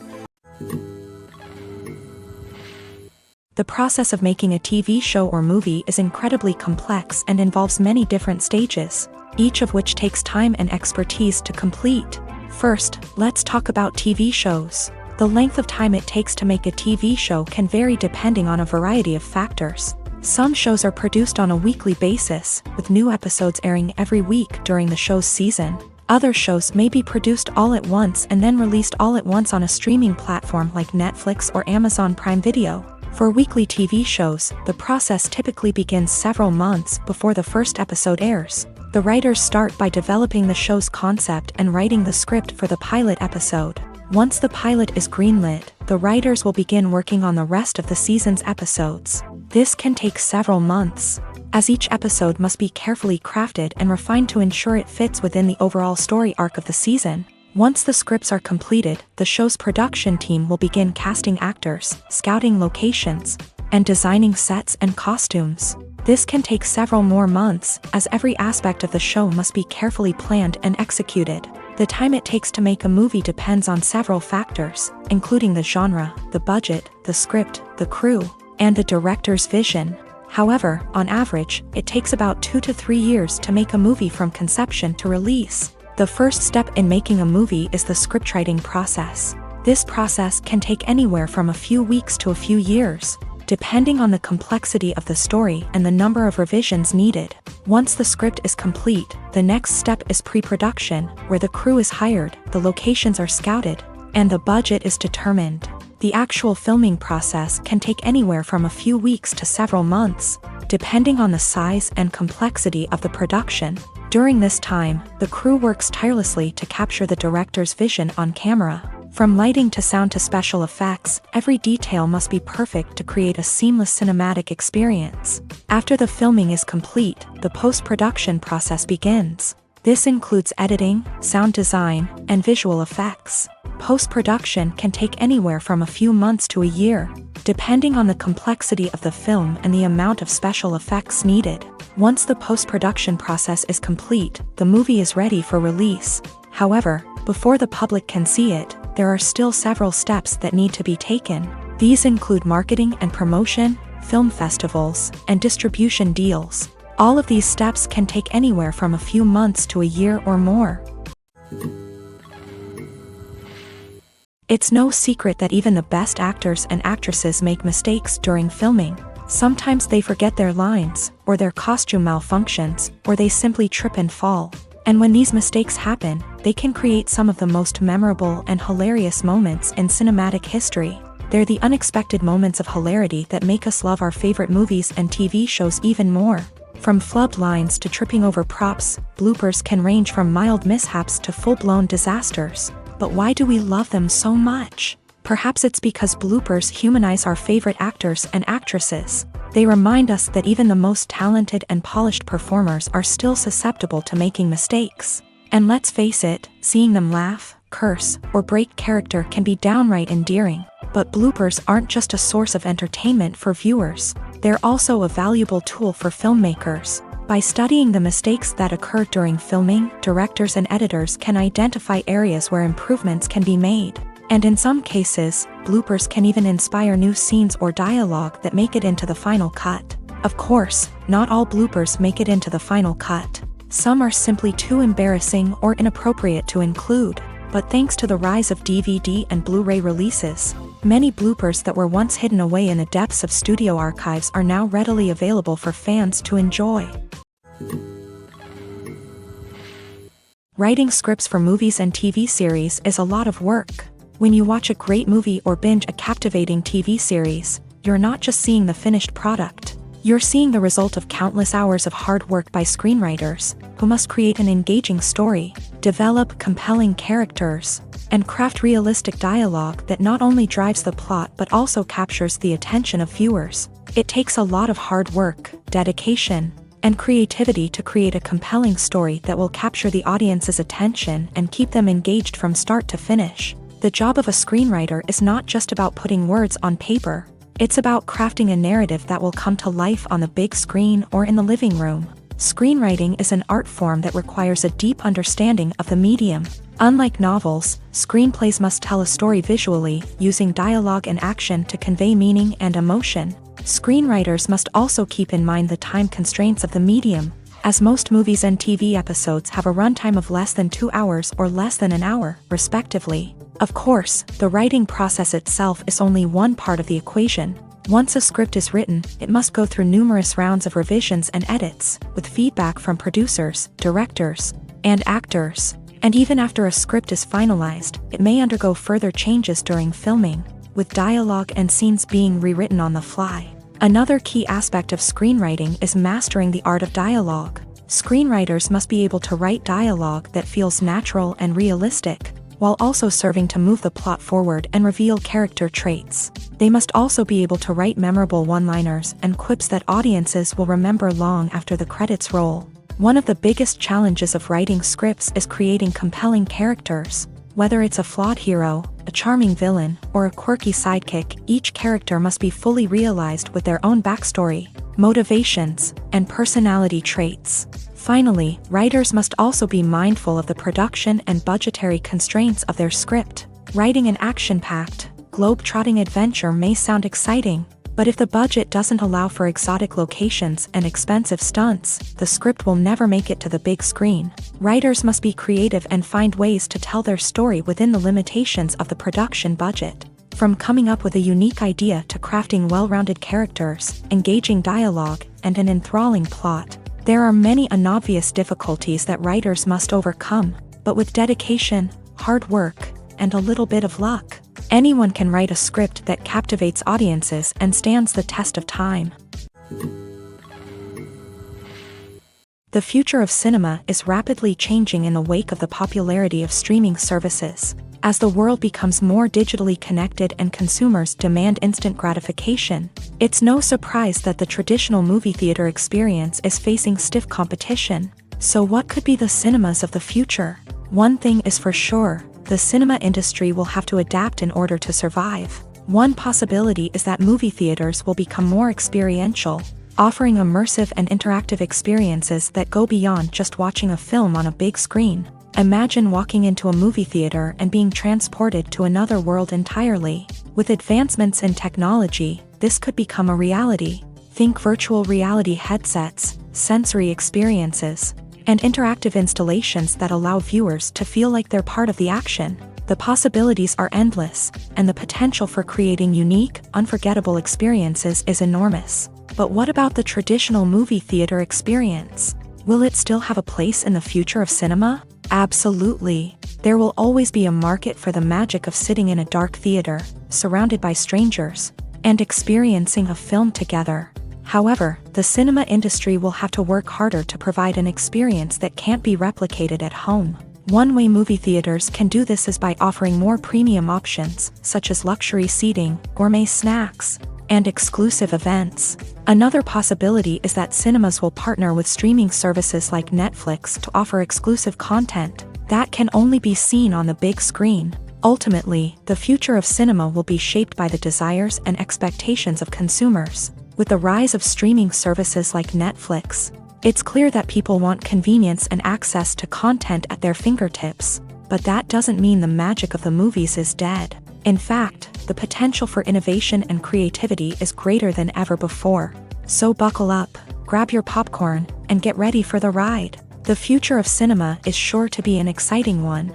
The process of making a TV show or movie is incredibly complex and involves many different stages, each of which takes time and expertise to complete. First, let's talk about TV shows. The length of time it takes to make a TV show can vary depending on a variety of factors. Some shows are produced on a weekly basis, with new episodes airing every week during the show's season. Other shows may be produced all at once and then released all at once on a streaming platform like Netflix or Amazon Prime Video. For weekly TV shows, the process typically begins several months before the first episode airs. The writers start by developing the show's concept and writing the script for the pilot episode. Once the pilot is greenlit, the writers will begin working on the rest of the season's episodes. This can take several months, as each episode must be carefully crafted and refined to ensure it fits within the overall story arc of the season. Once the scripts are completed, the show's production team will begin casting actors, scouting locations, and designing sets and costumes. This can take several more months, as every aspect of the show must be carefully planned and executed. The time it takes to make a movie depends on several factors, including the genre, the budget, the script, the crew, and the director's vision. However, on average, it takes about 2 to 3 years to make a movie from conception to release. The first step in making a movie is the scriptwriting process. This process can take anywhere from a few weeks to a few years, depending on the complexity of the story and the number of revisions needed. Once the script is complete, the next step is pre-production, where the crew is hired, the locations are scouted, and the budget is determined. The actual filming process can take anywhere from a few weeks to several months, depending on the size and complexity of the production. During this time, the crew works tirelessly to capture the director's vision on camera. From lighting to sound to special effects, every detail must be perfect to create a seamless cinematic experience. After the filming is complete, the post-production process begins. This includes editing, sound design, and visual effects. Post-production can take anywhere from a few months to a year, depending on the complexity of the film and the amount of special effects needed. Once the post-production process is complete, the movie is ready for release. However, before the public can see it, there are still several steps that need to be taken. These include marketing and promotion, film festivals, and distribution deals. All of these steps can take anywhere from a few months to a year or more. It's no secret that even the best actors and actresses make mistakes during filming. Sometimes they forget their lines, or their costume malfunctions, or they simply trip and fall. And when these mistakes happen, they can create some of the most memorable and hilarious moments in cinematic history. They're the unexpected moments of hilarity that make us love our favorite movies and TV shows even more. From flubbed lines to tripping over props, bloopers can range from mild mishaps to full-blown disasters. But why do we love them so much? Perhaps it's because bloopers humanize our favorite actors and actresses. They remind us that even the most talented and polished performers are still susceptible to making mistakes. And let's face it, seeing them laugh, curse, or break character can be downright endearing. But bloopers aren't just a source of entertainment for viewers. They're also a valuable tool for filmmakers. By studying the mistakes that occur during filming, directors and editors can identify areas where improvements can be made. And in some cases, bloopers can even inspire new scenes or dialogue that make it into the final cut. Of course, not all bloopers make it into the final cut. Some are simply too embarrassing or inappropriate to include. But thanks to the rise of DVD and Blu-ray releases, many bloopers that were once hidden away in the depths of studio archives are now readily available for fans to enjoy. Writing scripts for movies and TV series is a lot of work. When you watch a great movie or binge a captivating TV series, you're not just seeing the finished product. You're seeing the result of countless hours of hard work by screenwriters, who must create an engaging story, develop compelling characters, and craft realistic dialogue that not only drives the plot but also captures the attention of viewers. It takes a lot of hard work, dedication, and creativity to create a compelling story that will capture the audience's attention and keep them engaged from start to finish. The job of a screenwriter is not just about putting words on paper. It's about crafting a narrative that will come to life on the big screen or in the living room. Screenwriting is an art form that requires a deep understanding of the medium. Unlike novels, screenplays must tell a story visually, using dialogue and action to convey meaning and emotion. Screenwriters must also keep in mind the time constraints of the medium, as most movies and TV episodes have a runtime of less than 2 hours or less than an hour, respectively. Of course, the writing process itself is only one part of the equation. Once a script is written, it must go through numerous rounds of revisions and edits, with feedback from producers, directors, and actors. And even after a script is finalized, it may undergo further changes during filming, with dialogue and scenes being rewritten on the fly. Another key aspect of screenwriting is mastering the art of dialogue. Screenwriters must be able to write dialogue that feels natural and realistic, while also serving to move the plot forward and reveal character traits. They must also be able to write memorable one-liners and quips that audiences will remember long after the credits roll. One of the biggest challenges of writing scripts is creating compelling characters. Whether it's a flawed hero, a charming villain, or a quirky sidekick, each character must be fully realized with their own backstory, motivations, and personality traits. Finally, writers must also be mindful of the production and budgetary constraints of their script. Writing an action-packed, globe-trotting adventure may sound exciting, but if the budget doesn't allow for exotic locations and expensive stunts, the script will never make it to the big screen. Writers must be creative and find ways to tell their story within the limitations of the production budget. From coming up with a unique idea to crafting well-rounded characters, engaging dialogue, and an enthralling plot, there are many unobvious difficulties that writers must overcome, but with dedication, hard work, and a little bit of luck, anyone can write a script that captivates audiences and stands the test of time. The future of cinema is rapidly changing in the wake of the popularity of streaming services. As the world becomes more digitally connected and consumers demand instant gratification, it's no surprise that the traditional movie theater experience is facing stiff competition. So what could be the cinemas of the future? One thing is for sure, the cinema industry will have to adapt in order to survive. One possibility is that movie theaters will become more experiential, offering immersive and interactive experiences that go beyond just watching a film on a big screen. Imagine walking into a movie theater and being transported to another world entirely. With advancements in technology, this could become a reality. Think virtual reality headsets, sensory experiences, and interactive installations that allow viewers to feel like they're part of the action. The possibilities are endless, and the potential for creating unique, unforgettable experiences is enormous. But what about the traditional movie theater experience? Will it still have a place in the future of cinema? Absolutely. There will always be a market for the magic of sitting in a dark theater, surrounded by strangers, and experiencing a film together. However, the cinema industry will have to work harder to provide an experience that can't be replicated at home. One way movie theaters can do this is by offering more premium options, such as luxury seating, gourmet snacks, and exclusive events. Another possibility is that cinemas will partner with streaming services like Netflix to offer exclusive content that can only be seen on the big screen. Ultimately, the future of cinema will be shaped by the desires and expectations of consumers. With the rise of streaming services like Netflix, it's clear that people want convenience and access to content at their fingertips. But that doesn't mean the magic of the movies is dead. In fact, the potential for innovation and creativity is greater than ever before. So buckle up, grab your popcorn, and get ready for the ride. The future of cinema is sure to be an exciting one.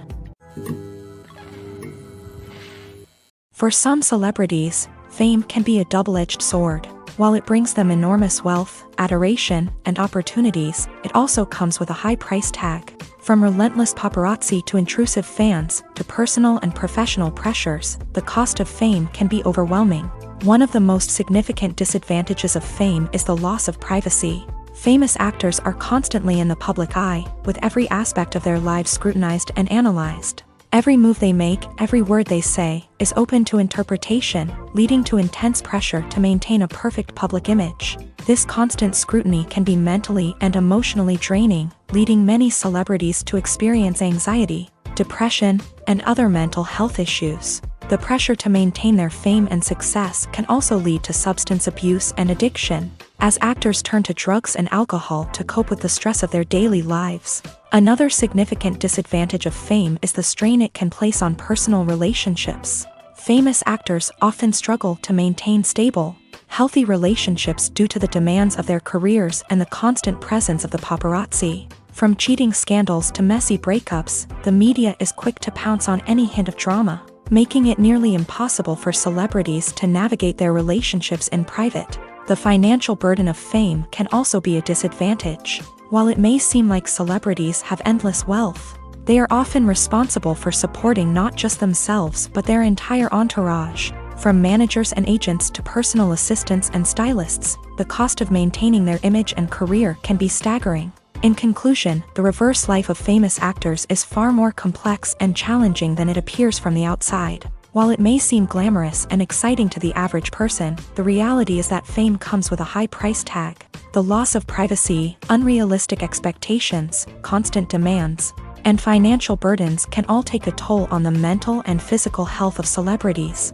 For some celebrities, fame can be a double-edged sword. While it brings them enormous wealth, adoration, and opportunities, it also comes with a high price tag. From relentless paparazzi to intrusive fans, to personal and professional pressures, the cost of fame can be overwhelming. One of the most significant disadvantages of fame is the loss of privacy. Famous actors are constantly in the public eye, with every aspect of their lives scrutinized and analyzed. Every move they make, every word they say, is open to interpretation, leading to intense pressure to maintain a perfect public image. This constant scrutiny can be mentally and emotionally draining, leading many celebrities to experience anxiety, depression, and other mental health issues. The pressure to maintain their fame and success can also lead to substance abuse and addiction, as actors turn to drugs and alcohol to cope with the stress of their daily lives. Another significant disadvantage of fame is the strain it can place on personal relationships. Famous actors often struggle to maintain stable, healthy relationships due to the demands of their careers and the constant presence of the paparazzi. From cheating scandals to messy breakups, the media is quick to pounce on any hint of drama, making it nearly impossible for celebrities to navigate their relationships in private. The financial burden of fame can also be a disadvantage. While it may seem like celebrities have endless wealth, they are often responsible for supporting not just themselves but their entire entourage. From managers and agents to personal assistants and stylists, the cost of maintaining their image and career can be staggering. In conclusion, the reverse life of famous actors is far more complex and challenging than it appears from the outside. While it may seem glamorous and exciting to the average person, the reality is that fame comes with a high price tag. The loss of privacy, unrealistic expectations, constant demands, and financial burdens can all take a toll on the mental and physical health of celebrities.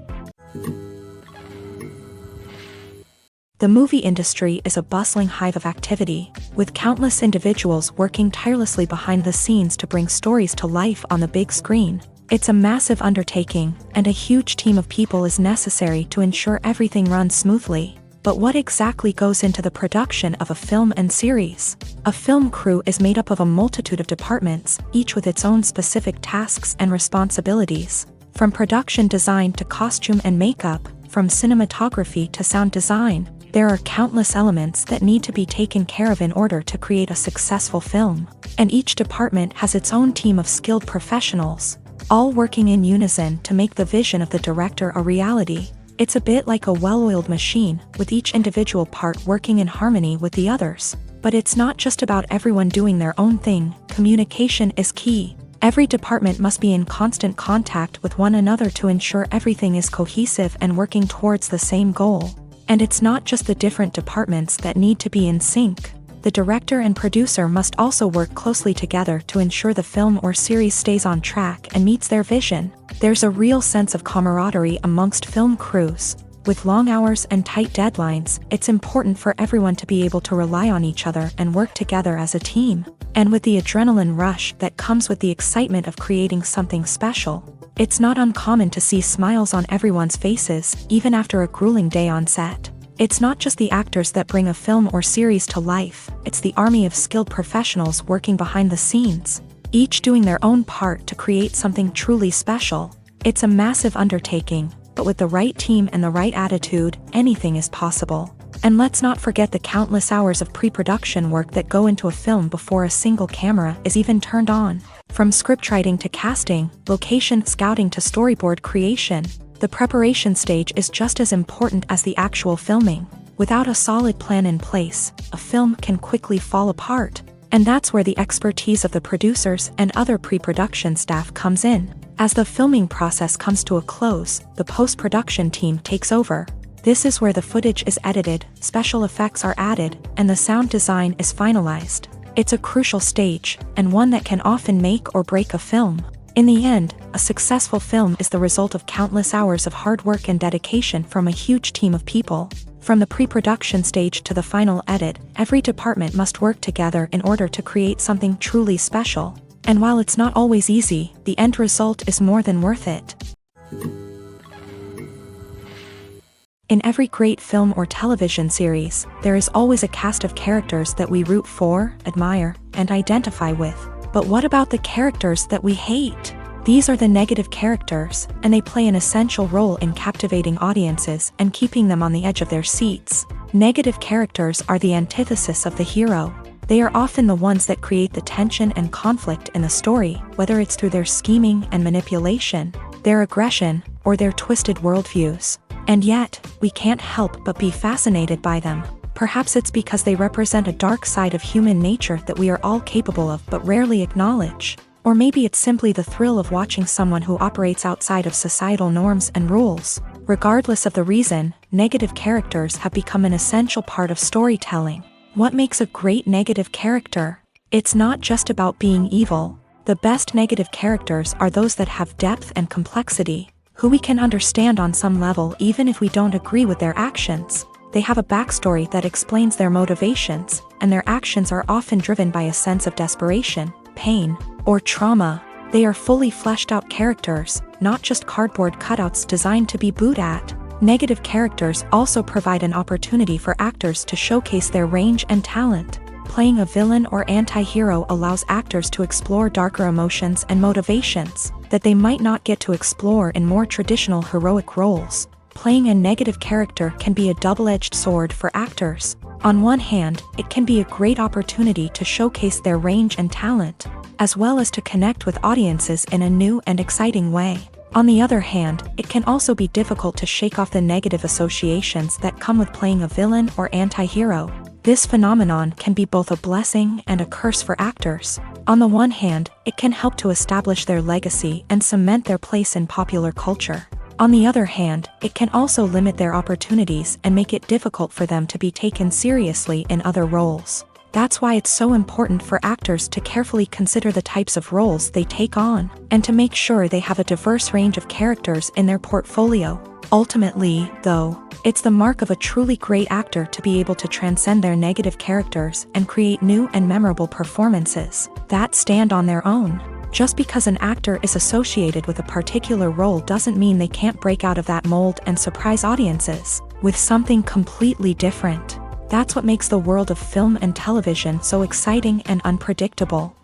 The movie industry is a bustling hive of activity, with countless individuals working tirelessly behind the scenes to bring stories to life on the big screen. It's a massive undertaking, and a huge team of people is necessary to ensure everything runs smoothly. But what exactly goes into the production of a film and series? A film crew is made up of a multitude of departments, each with its own specific tasks and responsibilities. From production design to costume and makeup, from cinematography to sound design, there are countless elements that need to be taken care of in order to create a successful film. And each department has its own team of skilled professionals, all working in unison to make the vision of the director a reality. It's a bit like a well-oiled machine, with each individual part working in harmony with the others. But it's not just about everyone doing their own thing. Communication is key. Every department must be in constant contact with one another to ensure everything is cohesive and working towards the same goal. And it's not just the different departments that need to be in sync. The director and producer must also work closely together to ensure the film or series stays on track and meets their vision. There's a real sense of camaraderie amongst film crews. With long hours and tight deadlines, it's important for everyone to be able to rely on each other and work together as a team. And with the adrenaline rush that comes with the excitement of creating something special, it's not uncommon to see smiles on everyone's faces, even after a grueling day on set. It's not just the actors that bring a film or series to life, it's the army of skilled professionals working behind the scenes, each doing their own part to create something truly special. It's a massive undertaking, but with the right team and the right attitude, anything is possible. And let's not forget the countless hours of pre-production work that go into a film before a single camera is even turned on. From scriptwriting to casting, location scouting to storyboard creation, the preparation stage is just as important as the actual filming. Without a solid plan in place, a film can quickly fall apart. And that's where the expertise of the producers and other pre-production staff comes in. As the filming process comes to a close, the post-production team takes over. This is where the footage is edited, special effects are added, and the sound design is finalized. It's a crucial stage, and one that can often make or break a film. In the end, a successful film is the result of countless hours of hard work and dedication from a huge team of people. From the pre-production stage to the final edit, every department must work together in order to create something truly special. And while it's not always easy, the end result is more than worth it. In every great film or television series, there is always a cast of characters that we root for, admire, and identify with. But what about the characters that we hate? These are the negative characters, and they play an essential role in captivating audiences and keeping them on the edge of their seats. Negative characters are the antithesis of the hero. They are often the ones that create the tension and conflict in the story, whether it's through their scheming and manipulation, their aggression, or their twisted worldviews. And yet, we can't help but be fascinated by them. Perhaps it's because they represent a dark side of human nature that we are all capable of but rarely acknowledge. Or maybe it's simply the thrill of watching someone who operates outside of societal norms and rules. Regardless of the reason, negative characters have become an essential part of storytelling. What makes a great negative character? It's not just about being evil. The best negative characters are those that have depth and complexity, who we can understand on some level even if we don't agree with their actions. They have a backstory that explains their motivations, and their actions are often driven by a sense of desperation, pain, or trauma. They are fully fleshed out characters, not just cardboard cutouts designed to be booed at. Negative characters also provide an opportunity for actors to showcase their range and talent. Playing a villain or anti-hero allows actors to explore darker emotions and motivations that they might not get to explore in more traditional heroic roles. Playing a negative character can be a double-edged sword for actors. On one hand, it can be a great opportunity to showcase their range and talent, as well as to connect with audiences in a new and exciting way. On the other hand, it can also be difficult to shake off the negative associations that come with playing a villain or anti-hero. This phenomenon can be both a blessing and a curse for actors. On the one hand, it can help to establish their legacy and cement their place in popular culture. On the other hand, it can also limit their opportunities and make it difficult for them to be taken seriously in other roles. That's why it's so important for actors to carefully consider the types of roles they take on, and to make sure they have a diverse range of characters in their portfolio. Ultimately, though, it's the mark of a truly great actor to be able to transcend their negative characters and create new and memorable performances that stand on their own. Just because an actor is associated with a particular role doesn't mean they can't break out of that mold and surprise audiences with something completely different. That's what makes the world of film and television so exciting and unpredictable.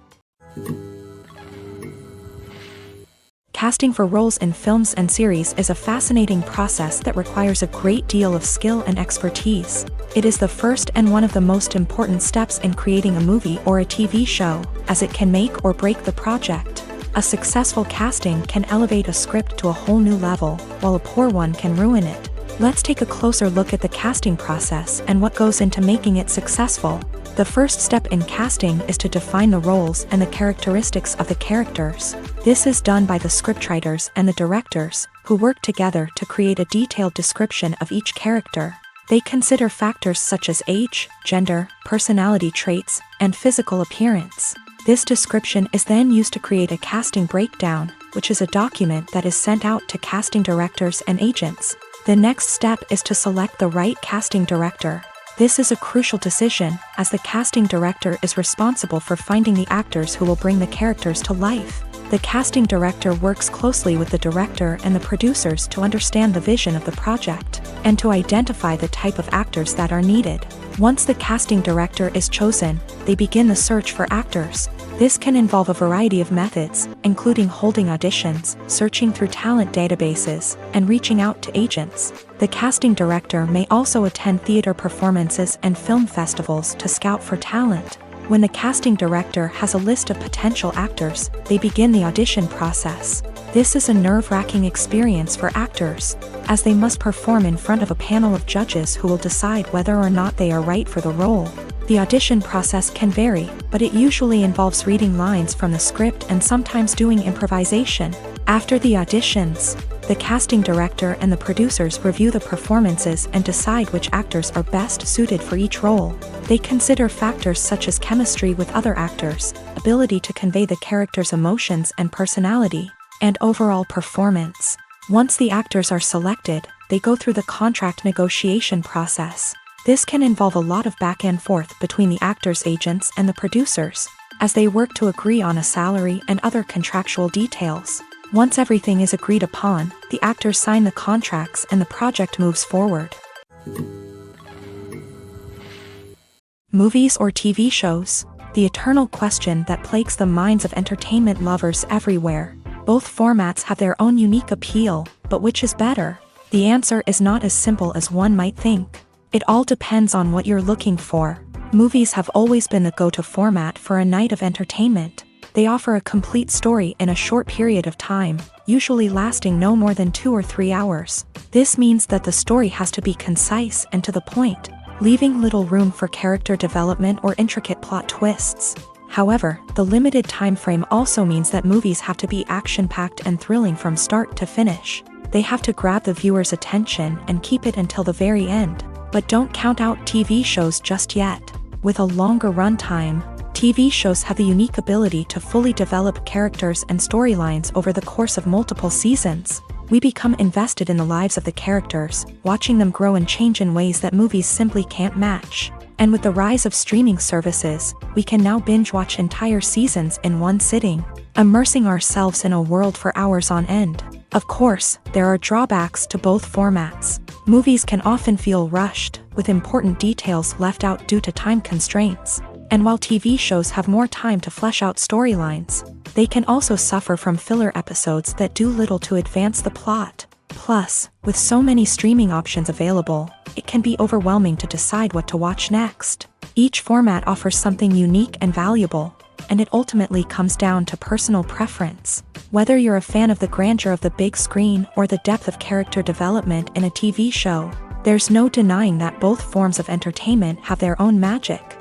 Casting for roles in films and series is a fascinating process that requires a great deal of skill and expertise. It is the first and one of the most important steps in creating a movie or a TV show, as it can make or break the project. A successful casting can elevate a script to a whole new level, while a poor one can ruin it. Let's take a closer look at the casting process and what goes into making it successful. The first step in casting is to define the roles and the characteristics of the characters. This is done by the scriptwriters and the directors, who work together to create a detailed description of each character. They consider factors such as age, gender, personality traits, and physical appearance. This description is then used to create a casting breakdown, which is a document that is sent out to casting directors and agents. The next step is to select the right casting director. This is a crucial decision, as the casting director is responsible for finding the actors who will bring the characters to life. The casting director works closely with the director and the producers to understand the vision of the project, and to identify the type of actors that are needed. Once the casting director is chosen, they begin the search for actors. This can involve a variety of methods, including holding auditions, searching through talent databases, and reaching out to agents. The casting director may also attend theater performances and film festivals to scout for talent. When the casting director has a list of potential actors, they begin the audition process. This is a nerve-wracking experience for actors, as they must perform in front of a panel of judges who will decide whether or not they are right for the role. The audition process can vary, but it usually involves reading lines from the script and sometimes doing improvisation. After the auditions, the casting director and the producers review the performances and decide which actors are best suited for each role. They consider factors such as chemistry with other actors, ability to convey the character's emotions and personality, and overall performance. Once the actors are selected, they go through the contract negotiation process. This can involve a lot of back and forth between the actors' agents and the producers, as they work to agree on a salary and other contractual details. Once everything is agreed upon, the actors sign the contracts and the project moves forward. Movies or TV shows? The eternal question that plagues the minds of entertainment lovers everywhere. Both formats have their own unique appeal, but which is better? The answer is not as simple as one might think. It all depends on what you're looking for. Movies have always been the go-to format for a night of entertainment. They offer a complete story in a short period of time, usually lasting no more than 2 or 3 hours. This means that the story has to be concise and to the point, leaving little room for character development or intricate plot twists. However, the limited time frame also means that movies have to be action-packed and thrilling from start to finish. They have to grab the viewer's attention and keep it until the very end. But don't count out TV shows just yet. With a longer runtime, TV shows have the unique ability to fully develop characters and storylines over the course of multiple seasons. We become invested in the lives of the characters, watching them grow and change in ways that movies simply can't match. And with the rise of streaming services, we can now binge-watch entire seasons in one sitting, immersing ourselves in a world for hours on end. Of course, there are drawbacks to both formats. Movies can often feel rushed, with important details left out due to time constraints. And while TV shows have more time to flesh out storylines, they can also suffer from filler episodes that do little to advance the plot. Plus, with so many streaming options available, it can be overwhelming to decide what to watch next. Each format offers something unique and valuable, and it ultimately comes down to personal preference. Whether you're a fan of the grandeur of the big screen or the depth of character development in a TV show, there's no denying that both forms of entertainment have their own magic.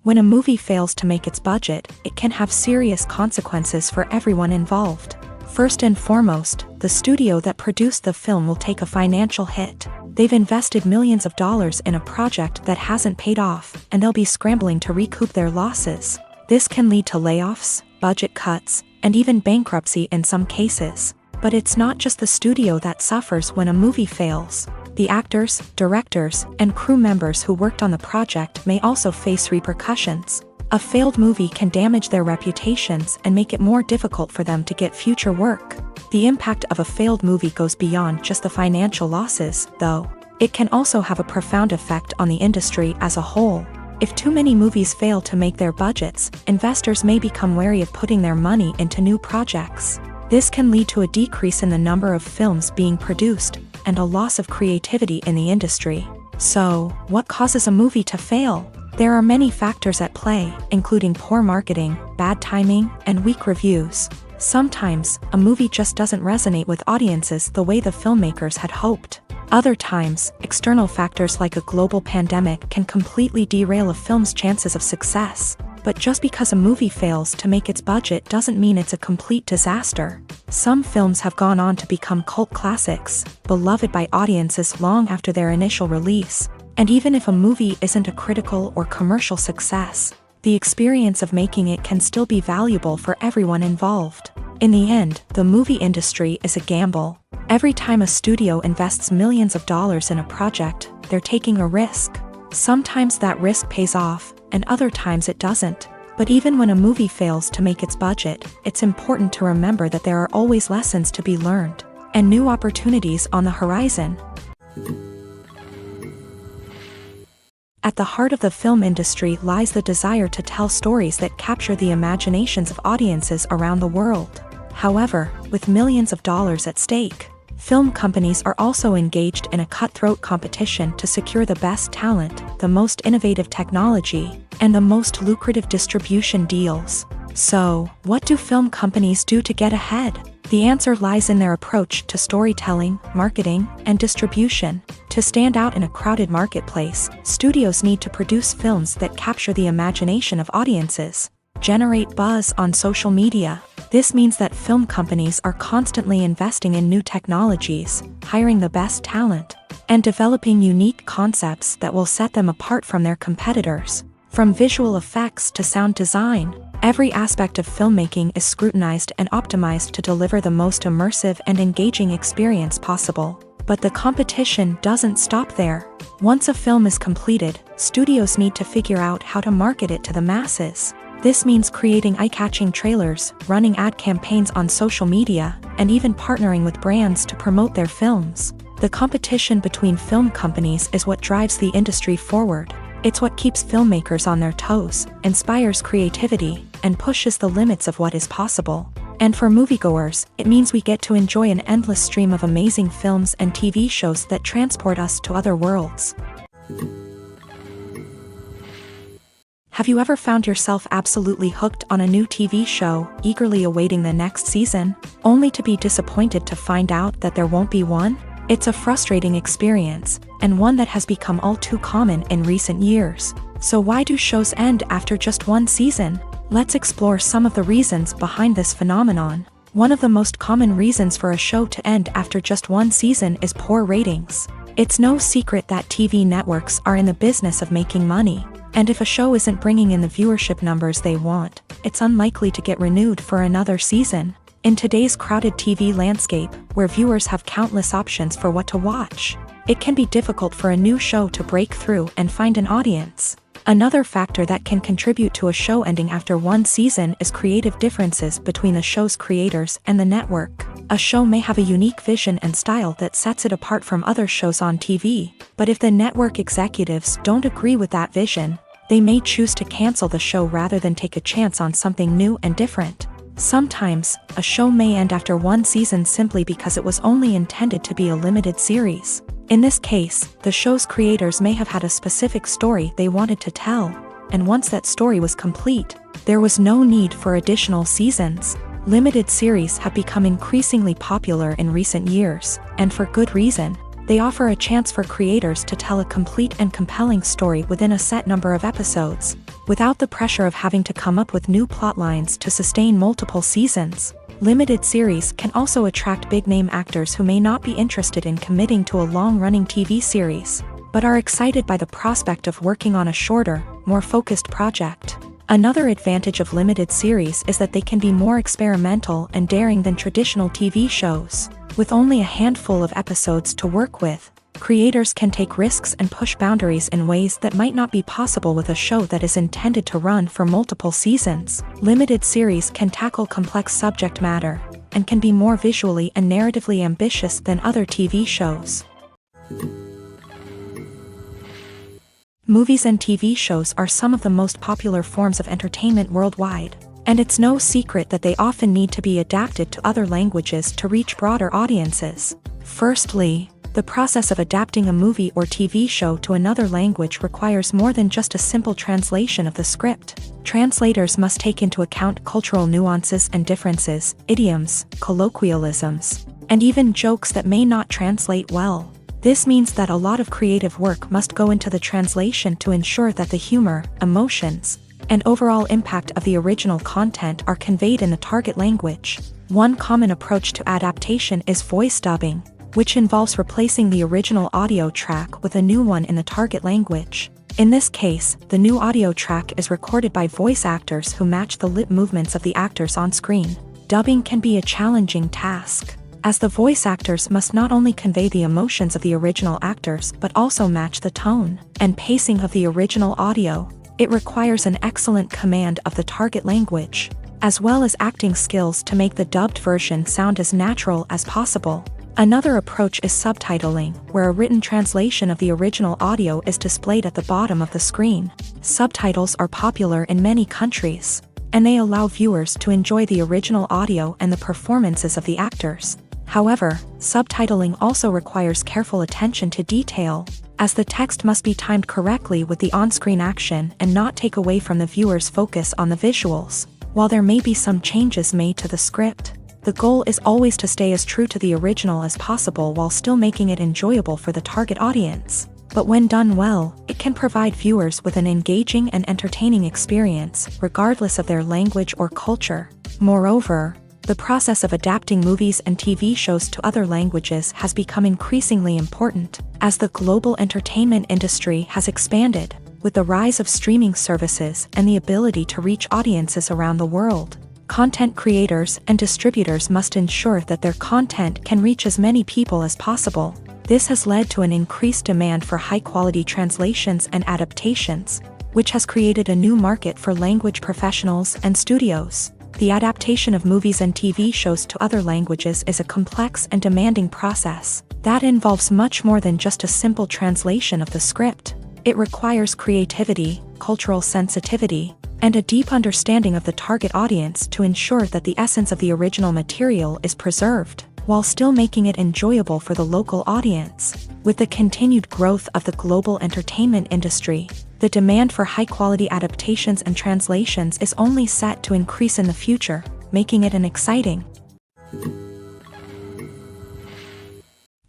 When a movie fails to make its budget, it can have serious consequences for everyone involved. First and foremost, the studio that produced the film will take a financial hit. They've invested millions of dollars in a project that hasn't paid off, and they'll be scrambling to recoup their losses. This can lead to layoffs, budget cuts, and even bankruptcy in some cases. But it's not just the studio that suffers when a movie fails. The actors, directors, and crew members who worked on the project may also face repercussions. A failed movie can damage their reputations and make it more difficult for them to get future work. The impact of a failed movie goes beyond just the financial losses, though. It can also have a profound effect on the industry as a whole. If too many movies fail to make their budgets, investors may become wary of putting their money into new projects. This can lead to a decrease in the number of films being produced, and a loss of creativity in the industry. So, what causes a movie to fail? There are many factors at play, including poor marketing, bad timing, and weak reviews. Sometimes, a movie just doesn't resonate with audiences the way the filmmakers had hoped. Other times, external factors like a global pandemic can completely derail a film's chances of success. But just because a movie fails to make its budget doesn't mean it's a complete disaster. Some films have gone on to become cult classics, beloved by audiences long after their initial release. And even if a movie isn't a critical or commercial success, the experience of making it can still be valuable for everyone involved. In the end, the movie industry is a gamble. Every time a studio invests millions of dollars in a project, they're taking a risk. Sometimes that risk pays off, and other times it doesn't. But even when a movie fails to make its budget, it's important to remember that there are always lessons to be learned, and new opportunities on the horizon. At the heart of the film industry lies the desire to tell stories that capture the imaginations of audiences around the world. However, with millions of dollars at stake, film companies are also engaged in a cutthroat competition to secure the best talent, the most innovative technology, and the most lucrative distribution deals. So, what do film companies do to get ahead? The answer lies in their approach to storytelling, marketing, and distribution. To stand out in a crowded marketplace, studios need to produce films that capture the imagination of audiences, generate buzz on social media. This means that film companies are constantly investing in new technologies, hiring the best talent, and developing unique concepts that will set them apart from their competitors. From visual effects to sound design, every aspect of filmmaking is scrutinized and optimized to deliver the most immersive and engaging experience possible. But the competition doesn't stop there. Once a film is completed, studios need to figure out how to market it to the masses. This means creating eye-catching trailers, running ad campaigns on social media, and even partnering with brands to promote their films. The competition between film companies is what drives the industry forward. It's what keeps filmmakers on their toes, inspires creativity, and pushes the limits of what is possible. And for moviegoers, it means we get to enjoy an endless stream of amazing films and TV shows that transport us to other worlds. Have you ever found yourself absolutely hooked on a new TV show, eagerly awaiting the next season, only to be disappointed to find out that there won't be one? It's a frustrating experience, and one that has become all too common in recent years. So why do shows end after just one season? Let's explore some of the reasons behind this phenomenon. One of the most common reasons for a show to end after just one season is poor ratings. It's no secret that TV networks are in the business of making money. And if a show isn't bringing in the viewership numbers they want, it's unlikely to get renewed for another season. In today's crowded TV landscape, where viewers have countless options for what to watch, it can be difficult for a new show to break through and find an audience. Another factor that can contribute to a show ending after one season is creative differences between the show's creators and the network. A show may have a unique vision and style that sets it apart from other shows on TV, but if the network executives don't agree with that vision, they may choose to cancel the show rather than take a chance on something new and different. Sometimes, a show may end after one season simply because it was only intended to be a limited series. In this case, the show's creators may have had a specific story they wanted to tell, and once that story was complete, there was no need for additional seasons. Limited series have become increasingly popular in recent years, and for good reason. They offer a chance for creators to tell a complete and compelling story within a set number of episodes, without the pressure of having to come up with new plotlines to sustain multiple seasons. Limited series can also attract big-name actors who may not be interested in committing to a long-running TV series, but are excited by the prospect of working on a shorter, more focused project. Another advantage of limited series is that they can be more experimental and daring than traditional TV shows. With only a handful of episodes to work with, creators can take risks and push boundaries in ways that might not be possible with a show that is intended to run for multiple seasons. Limited series can tackle complex subject matter, and can be more visually and narratively ambitious than other TV shows. Movies and TV shows are some of the most popular forms of entertainment worldwide, and it's no secret that they often need to be adapted to other languages to reach broader audiences. Firstly, the process of adapting a movie or TV show to another language requires more than just a simple translation of the script. Translators must take into account cultural nuances and differences, idioms, colloquialisms, and even jokes that may not translate well. This means that a lot of creative work must go into the translation to ensure that the humor, emotions, and overall impact of the original content are conveyed in the target language. One common approach to adaptation is voice dubbing, which involves replacing the original audio track with a new one in the target language. In this case, the new audio track is recorded by voice actors who match the lip movements of the actors on screen. Dubbing can be a challenging task, as the voice actors must not only convey the emotions of the original actors but also match the tone and pacing of the original audio. It requires an excellent command of the target language, as well as acting skills to make the dubbed version sound as natural as possible. Another approach is subtitling, where a written translation of the original audio is displayed at the bottom of the screen. Subtitles are popular in many countries, and they allow viewers to enjoy the original audio and the performances of the actors. However, subtitling also requires careful attention to detail, as the text must be timed correctly with the on-screen action and not take away from the viewer's focus on the visuals. While there may be some changes made to the script, the goal is always to stay as true to the original as possible while still making it enjoyable for the target audience. But when done well, it can provide viewers with an engaging and entertaining experience, regardless of their language or culture. Moreover, the process of adapting movies and TV shows to other languages has become increasingly important, as the global entertainment industry has expanded, with the rise of streaming services and the ability to reach audiences around the world. Content creators and distributors must ensure that their content can reach as many people as possible. This has led to an increased demand for high-quality translations and adaptations, which has created a new market for language professionals and studios. The adaptation of movies and TV shows to other languages is a complex and demanding process that involves much more than just a simple translation of the script. It requires creativity, cultural sensitivity, and a deep understanding of the target audience to ensure that the essence of the original material is preserved, while still making it enjoyable for the local audience. With the continued growth of the global entertainment industry, the demand for high-quality adaptations and translations is only set to increase in the future, making it an exciting.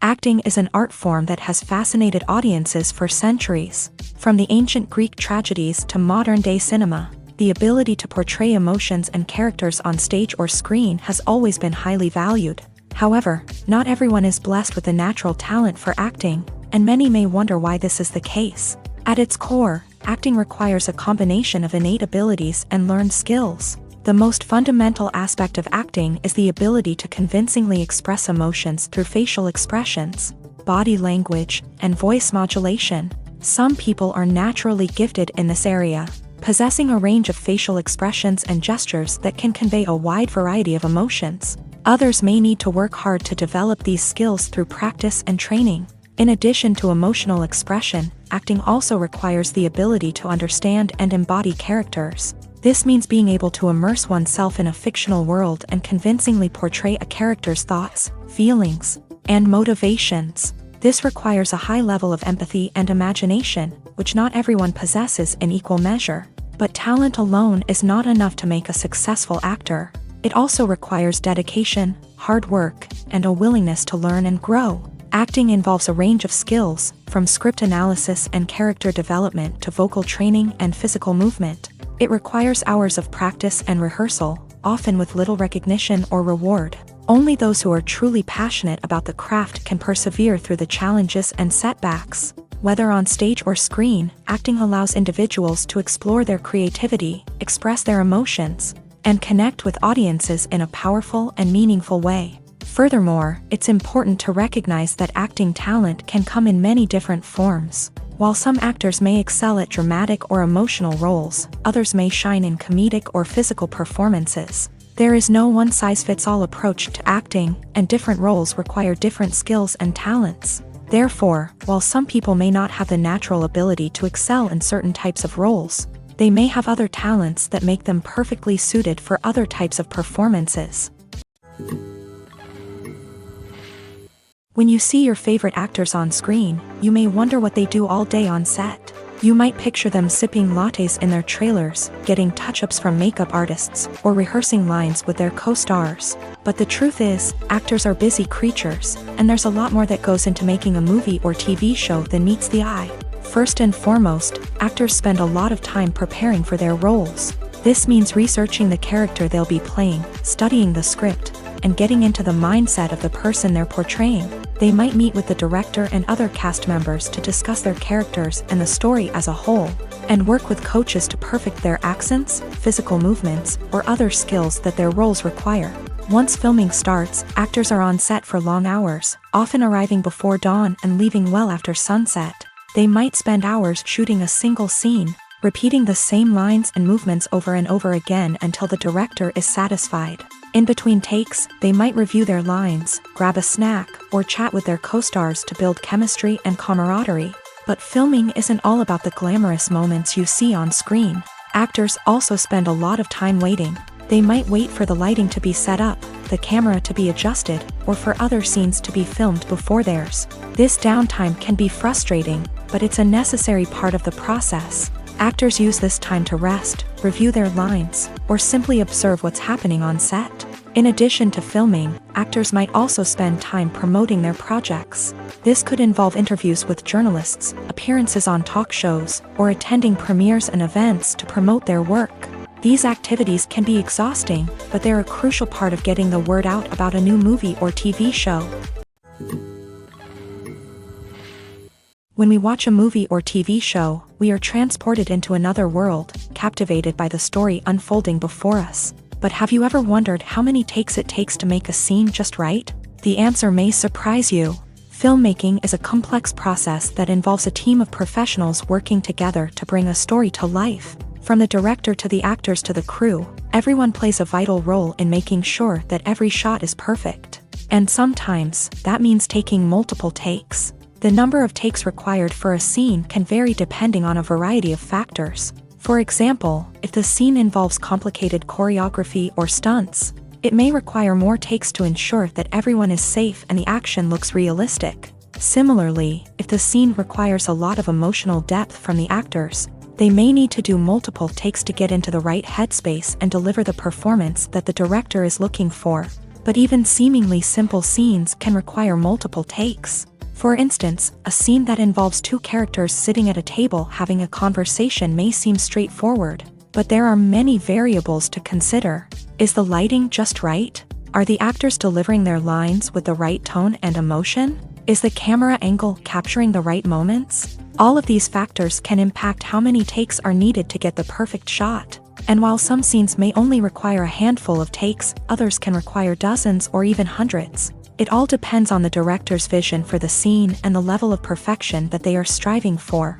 Acting is an art form that has fascinated audiences for centuries. From the ancient Greek tragedies to modern-day cinema, the ability to portray emotions and characters on stage or screen has always been highly valued. However, not everyone is blessed with the natural talent for acting, and many may wonder why this is the case. At its core, acting requires a combination of innate abilities and learned skills. The most fundamental aspect of acting is the ability to convincingly express emotions through facial expressions, body language, and voice modulation. Some people are naturally gifted in this area, possessing a range of facial expressions and gestures that can convey a wide variety of emotions. Others may need to work hard to develop these skills through practice and training. In addition to emotional expression, acting also requires the ability to understand and embody characters. This means being able to immerse oneself in a fictional world and convincingly portray a character's thoughts, feelings, and motivations. This requires a high level of empathy and imagination, which not everyone possesses in equal measure. But talent alone is not enough to make a successful actor. It also requires dedication, hard work, and a willingness to learn and grow. Acting involves a range of skills, from script analysis and character development to vocal training and physical movement. It requires hours of practice and rehearsal, often with little recognition or reward. Only those who are truly passionate about the craft can persevere through the challenges and setbacks. Whether on stage or screen, acting allows individuals to explore their creativity, express their emotions, and connect with audiences in a powerful and meaningful way. Furthermore, it's important to recognize that acting talent can come in many different forms. While some actors may excel at dramatic or emotional roles, others may shine in comedic or physical performances. There is no one-size-fits-all approach to acting, and different roles require different skills and talents. Therefore, while some people may not have the natural ability to excel in certain types of roles, they may have other talents that make them perfectly suited for other types of performances. When you see your favorite actors on screen, you may wonder what they do all day on set. You might picture them sipping lattes in their trailers, getting touch-ups from makeup artists, or rehearsing lines with their co-stars. But the truth is, actors are busy creatures, and there's a lot more that goes into making a movie or TV show than meets the eye. First and foremost, actors spend a lot of time preparing for their roles. This means researching the character they'll be playing, studying the script, and getting into the mindset of the person they're portraying. They might meet with the director and other cast members to discuss their characters and the story as a whole, and work with coaches to perfect their accents, physical movements, or other skills that their roles require. Once filming starts, actors are on set for long hours, often arriving before dawn and leaving well after sunset. They might spend hours shooting a single scene, repeating the same lines and movements over and over again until the director is satisfied. In between takes, they might review their lines, grab a snack, or chat with their co-stars to build chemistry and camaraderie. But filming isn't all about the glamorous moments you see on screen. Actors also spend a lot of time waiting. They might wait for the lighting to be set up, the camera to be adjusted, or for other scenes to be filmed before theirs. This downtime can be frustrating, but it's a necessary part of the process. Actors use this time to rest, review their lines, or simply observe what's happening on set. In addition to filming, actors might also spend time promoting their projects. This could involve interviews with journalists, appearances on talk shows, or attending premieres and events to promote their work. These activities can be exhausting, but they're a crucial part of getting the word out about a new movie or TV show. When we watch a movie or TV show, we are transported into another world, captivated by the story unfolding before us. But have you ever wondered how many takes it takes to make a scene just right? The answer may surprise you. Filmmaking is a complex process that involves a team of professionals working together to bring a story to life. From the director to the actors to the crew, everyone plays a vital role in making sure that every shot is perfect. And sometimes, that means taking multiple takes. The number of takes required for a scene can vary depending on a variety of factors. For example, if the scene involves complicated choreography or stunts, it may require more takes to ensure that everyone is safe and the action looks realistic. Similarly, if the scene requires a lot of emotional depth from the actors, they may need to do multiple takes to get into the right headspace and deliver the performance that the director is looking for. But even seemingly simple scenes can require multiple takes. For instance, a scene that involves two characters sitting at a table having a conversation may seem straightforward, but there are many variables to consider. Is the lighting just right? Are the actors delivering their lines with the right tone and emotion? Is the camera angle capturing the right moments? All of these factors can impact how many takes are needed to get the perfect shot. And while some scenes may only require a handful of takes, others can require dozens or even hundreds. It all depends on the director's vision for the scene and the level of perfection that they are striving for.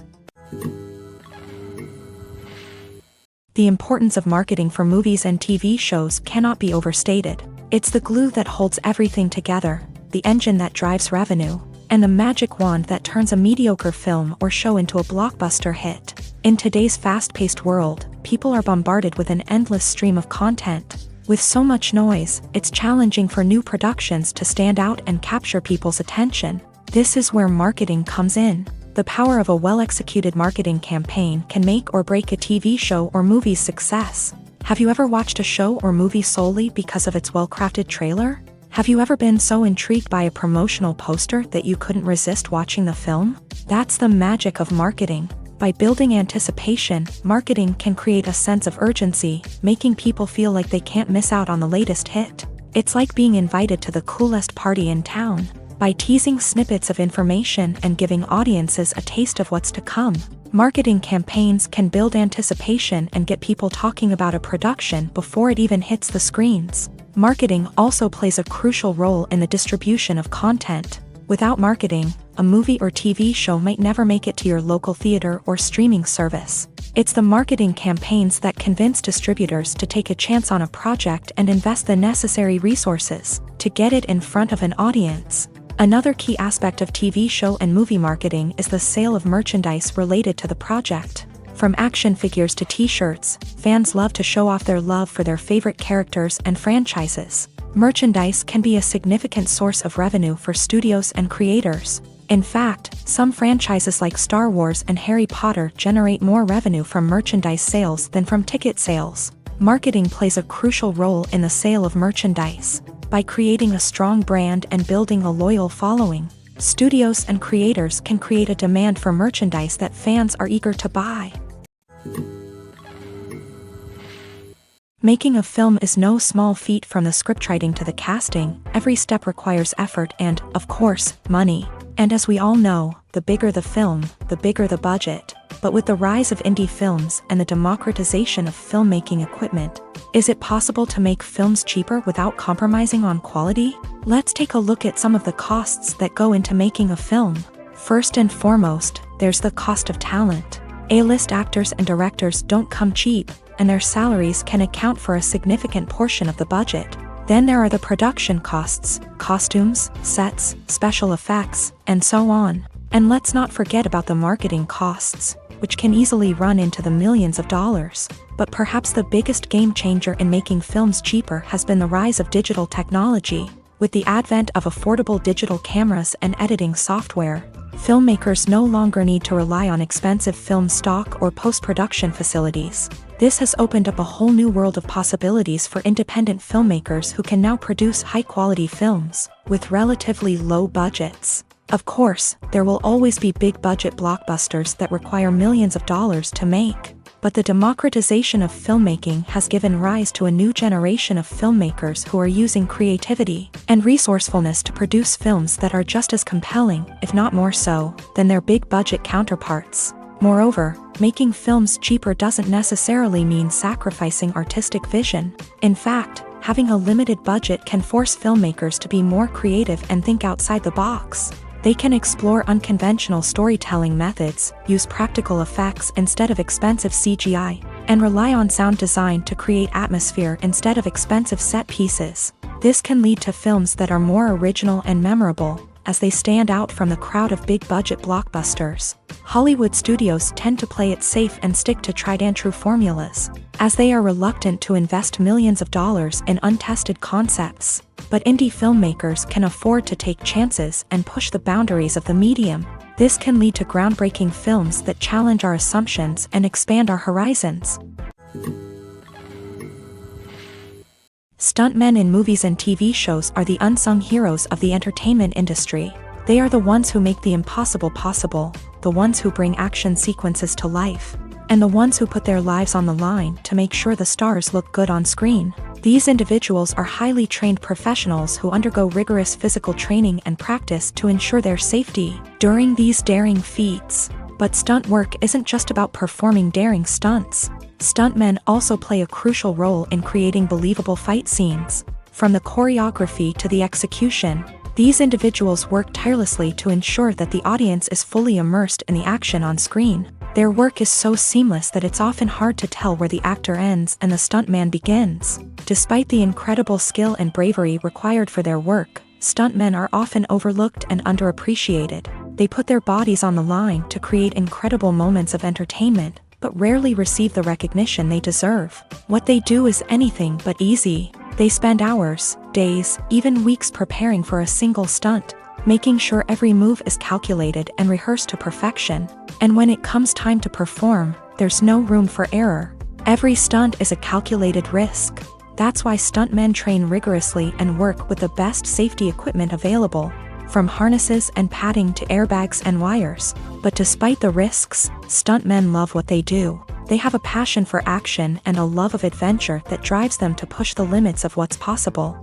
The importance of marketing for movies and TV shows cannot be overstated. It's the glue that holds everything together, the engine that drives revenue, and the magic wand that turns a mediocre film or show into a blockbuster hit. In today's fast-paced world, people are bombarded with an endless stream of content. With so much noise, it's challenging for new productions to stand out and capture people's attention. This is where marketing comes in. The power of a well-executed marketing campaign can make or break a TV show or movie's success. Have you ever watched a show or movie solely because of its well-crafted trailer? Have you ever been so intrigued by a promotional poster that you couldn't resist watching the film? That's the magic of marketing. By building anticipation, marketing can create a sense of urgency, making people feel like they can't miss out on the latest hit. It's like being invited to the coolest party in town. By teasing snippets of information and giving audiences a taste of what's to come, marketing campaigns can build anticipation and get people talking about a production before it even hits the screens. Marketing also plays a crucial role in the distribution of content. Without marketing, a movie or TV show might never make it to your local theater or streaming service. It's the marketing campaigns that convince distributors to take a chance on a project and invest the necessary resources to get it in front of an audience. Another key aspect of TV show and movie marketing is the sale of merchandise related to the project. From action figures to t-shirts, fans love to show off their love for their favorite characters and franchises. Merchandise can be a significant source of revenue for studios and creators. In fact, some franchises like Star Wars and Harry Potter generate more revenue from merchandise sales than from ticket sales. Marketing plays a crucial role in the sale of merchandise. By creating a strong brand and building a loyal following, studios and creators can create a demand for merchandise that fans are eager to buy. Making a film is no small feat. From the scriptwriting to the casting, every step requires effort and, of course, money. And as we all know, the bigger the film, the bigger the budget. But with the rise of indie films and the democratization of filmmaking equipment, is it possible to make films cheaper without compromising on quality? Let's take a look at some of the costs that go into making a film. First and foremost, there's the cost of talent. A-list actors and directors don't come cheap, and their salaries can account for a significant portion of the budget. Then there are the production costs, costumes, sets, special effects, and so on. And let's not forget about the marketing costs, which can easily run into the millions of dollars. But perhaps the biggest game changer in making films cheaper has been the rise of digital technology. With the advent of affordable digital cameras and editing software, filmmakers no longer need to rely on expensive film stock or post-production facilities. This has opened up a whole new world of possibilities for independent filmmakers who can now produce high-quality films with relatively low budgets. Of course, there will always be big-budget blockbusters that require millions of dollars to make. But the democratization of filmmaking has given rise to a new generation of filmmakers who are using creativity and resourcefulness to produce films that are just as compelling, if not more so, than their big-budget counterparts. Moreover, making films cheaper doesn't necessarily mean sacrificing artistic vision. In fact, having a limited budget can force filmmakers to be more creative and think outside the box. They can explore unconventional storytelling methods, use practical effects instead of expensive CGI, and rely on sound design to create atmosphere instead of expensive set pieces. This can lead to films that are more original and memorable, as they stand out from the crowd of big-budget blockbusters. Hollywood studios tend to play it safe and stick to tried-and-true formulas, as they are reluctant to invest millions of dollars in untested concepts. But indie filmmakers can afford to take chances and push the boundaries of the medium. This can lead to groundbreaking films that challenge our assumptions and expand our horizons. Stuntmen in movies and TV shows are the unsung heroes of the entertainment industry. They are the ones who make the impossible possible, the ones who bring action sequences to life, and the ones who put their lives on the line to make sure the stars look good on screen. These individuals are highly trained professionals who undergo rigorous physical training and practice to ensure their safety during these daring feats. But stunt work isn't just about performing daring stunts. Stuntmen also play a crucial role in creating believable fight scenes. From the choreography to the execution, these individuals work tirelessly to ensure that the audience is fully immersed in the action on screen. Their work is so seamless that it's often hard to tell where the actor ends and the stuntman begins. Despite the incredible skill and bravery required for their work, stuntmen are often overlooked and underappreciated. They put their bodies on the line to create incredible moments of entertainment, but rarely receive the recognition they deserve. What they do is anything but easy. They spend hours, days, even weeks preparing for a single stunt, making sure every move is calculated and rehearsed to perfection. And when it comes time to perform, there's no room for error. Every stunt is a calculated risk. That's why stuntmen train rigorously and work with the best safety equipment available, from harnesses and padding to airbags and wires. But despite the risks, stuntmen love what they do. They have a passion for action and a love of adventure that drives them to push the limits of what's possible.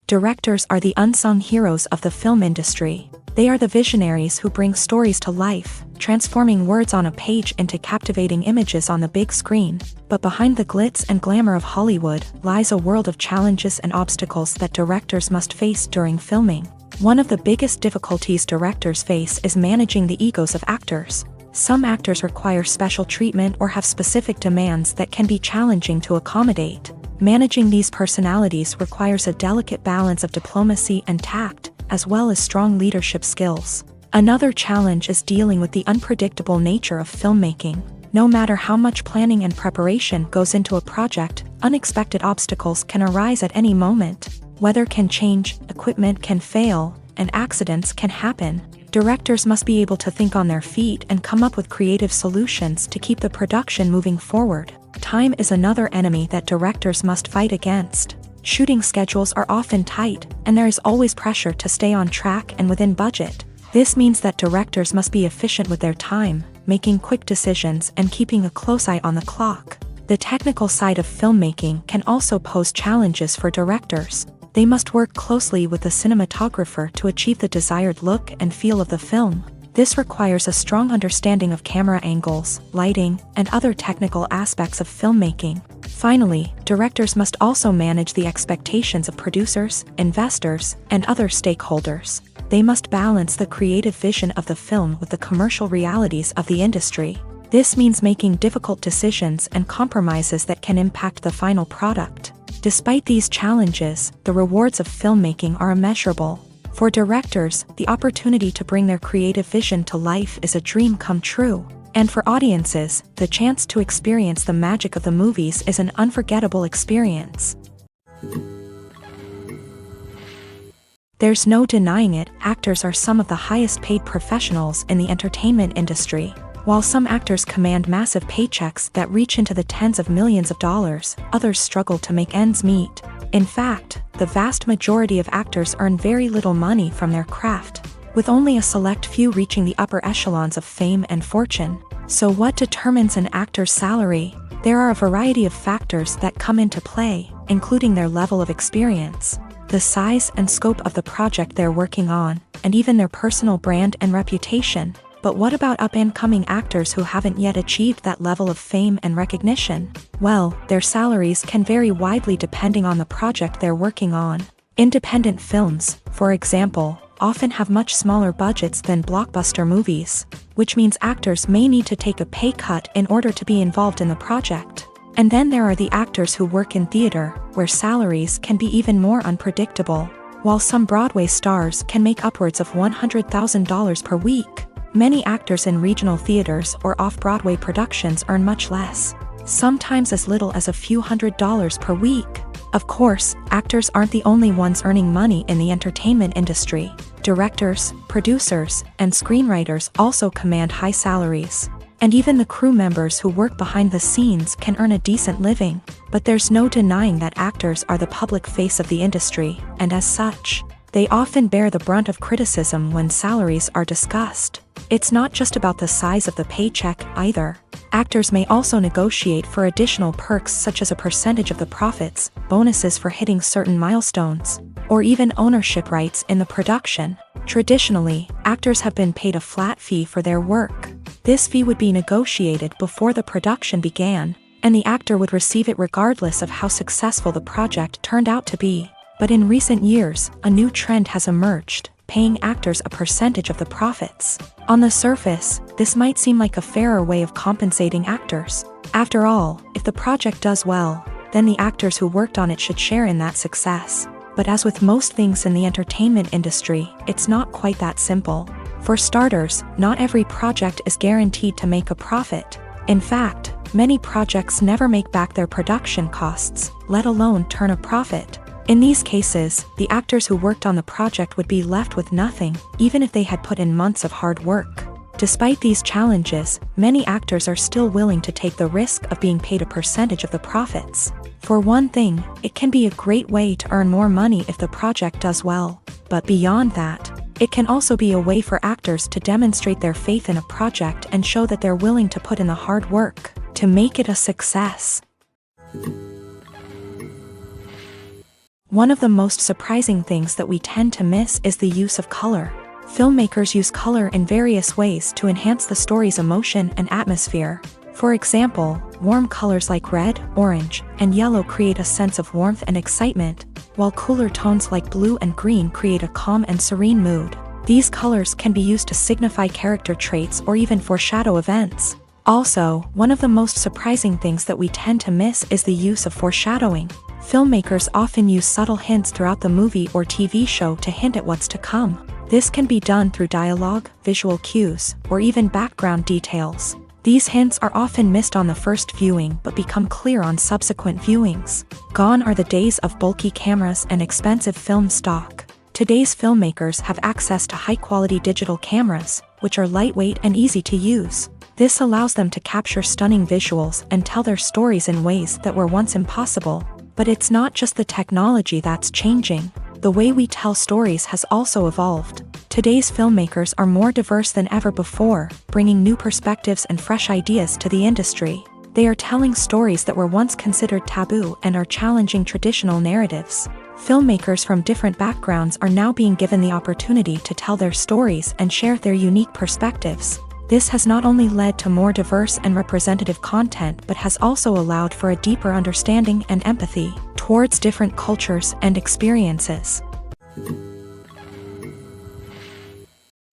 Directors are the unsung heroes of the film industry. They are the visionaries who bring stories to life, transforming words on a page into captivating images on the big screen. But behind the glitz and glamour of Hollywood lies a world of challenges and obstacles that directors must face during filming. One of the biggest difficulties directors face is managing the egos of actors. Some actors require special treatment or have specific demands that can be challenging to accommodate. Managing these personalities requires a delicate balance of diplomacy and tact, as well as strong leadership skills. Another challenge is dealing with the unpredictable nature of filmmaking. No matter how much planning and preparation goes into a project, unexpected obstacles can arise at any moment. Weather can change, equipment can fail, and accidents can happen. Directors must be able to think on their feet and come up with creative solutions to keep the production moving forward. Time is another enemy that directors must fight against. Shooting schedules are often tight, and there is always pressure to stay on track and within budget. This means that directors must be efficient with their time, making quick decisions and keeping a close eye on the clock. The technical side of filmmaking can also pose challenges for directors. They must work closely with the cinematographer to achieve the desired look and feel of the film. This requires a strong understanding of camera angles, lighting, and other technical aspects of filmmaking. Finally, directors must also manage the expectations of producers, investors, and other stakeholders. They must balance the creative vision of the film with the commercial realities of the industry. This means making difficult decisions and compromises that can impact the final product. Despite these challenges, the rewards of filmmaking are immeasurable. For directors, the opportunity to bring their creative vision to life is a dream come true. And for audiences, the chance to experience the magic of the movies is an unforgettable experience. There's no denying it, actors are some of the highest paid professionals in the entertainment industry. While some actors command massive paychecks that reach into the tens of millions of dollars, others struggle to make ends meet. In fact, the vast majority of actors earn very little money from their craft, with only a select few reaching the upper echelons of fame and fortune. So what determines an actor's salary? There are a variety of factors that come into play, including their level of experience, the size and scope of the project they're working on, and even their personal brand and reputation. But what about up-and-coming actors who haven't yet achieved that level of fame and recognition? Well, their salaries can vary widely depending on the project they're working on. Independent films, for example, often have much smaller budgets than blockbuster movies, which means actors may need to take a pay cut in order to be involved in the project. And then there are the actors who work in theater, where salaries can be even more unpredictable. While some Broadway stars can make upwards of $100,000 per week, many actors in regional theaters or off-Broadway productions earn much less, sometimes as little as a few $100s per week. Of course, actors aren't the only ones earning money in the entertainment industry. Directors, producers, and screenwriters also command high salaries. And even the crew members who work behind the scenes can earn a decent living. But there's no denying that actors are the public face of the industry, and as such, they often bear the brunt of criticism when salaries are discussed. It's not just about the size of the paycheck, either. Actors may also negotiate for additional perks such as a percentage of the profits, bonuses for hitting certain milestones, or even ownership rights in the production. Traditionally, actors have been paid a flat fee for their work. This fee would be negotiated before the production began, and the actor would receive it regardless of how successful the project turned out to be. But in recent years, a new trend has emerged, paying actors a percentage of the profits. On the surface, this might seem like a fairer way of compensating actors. After all, if the project does well, then the actors who worked on it should share in that success. But as with most things in the entertainment industry, it's not quite that simple. For starters, not every project is guaranteed to make a profit. In fact, many projects never make back their production costs, let alone turn a profit. In these cases, the actors who worked on the project would be left with nothing, even if they had put in months of hard work. Despite these challenges, many actors are still willing to take the risk of being paid a percentage of the profits. For one thing, it can be a great way to earn more money if the project does well. But beyond that, it can also be a way for actors to demonstrate their faith in a project and show that they're willing to put in the hard work to make it a success. One of the most surprising things that we tend to miss is the use of color. Filmmakers use color in various ways to enhance the story's emotion and atmosphere. For example, warm colors like red, orange, and yellow create a sense of warmth and excitement, while cooler tones like blue and green create a calm and serene mood. These colors can be used to signify character traits or even foreshadow events. Also, one of the most surprising things that we tend to miss is the use of foreshadowing. Filmmakers often use subtle hints throughout the movie or TV show to hint at what's to come. This can be done through dialogue, visual cues, or even background details. These hints are often missed on the first viewing but become clear on subsequent viewings. Gone are the days of bulky cameras and expensive film stock. Today's filmmakers have access to high-quality digital cameras, which are lightweight and easy to use. This allows them to capture stunning visuals and tell their stories in ways that were once impossible. But it's not just the technology that's changing. The way we tell stories has also evolved. Today's filmmakers are more diverse than ever before, bringing new perspectives and fresh ideas to the industry. They are telling stories that were once considered taboo and are challenging traditional narratives. Filmmakers from different backgrounds are now being given the opportunity to tell their stories and share their unique perspectives. This has not only led to more diverse and representative content but has also allowed for a deeper understanding and empathy towards different cultures and experiences.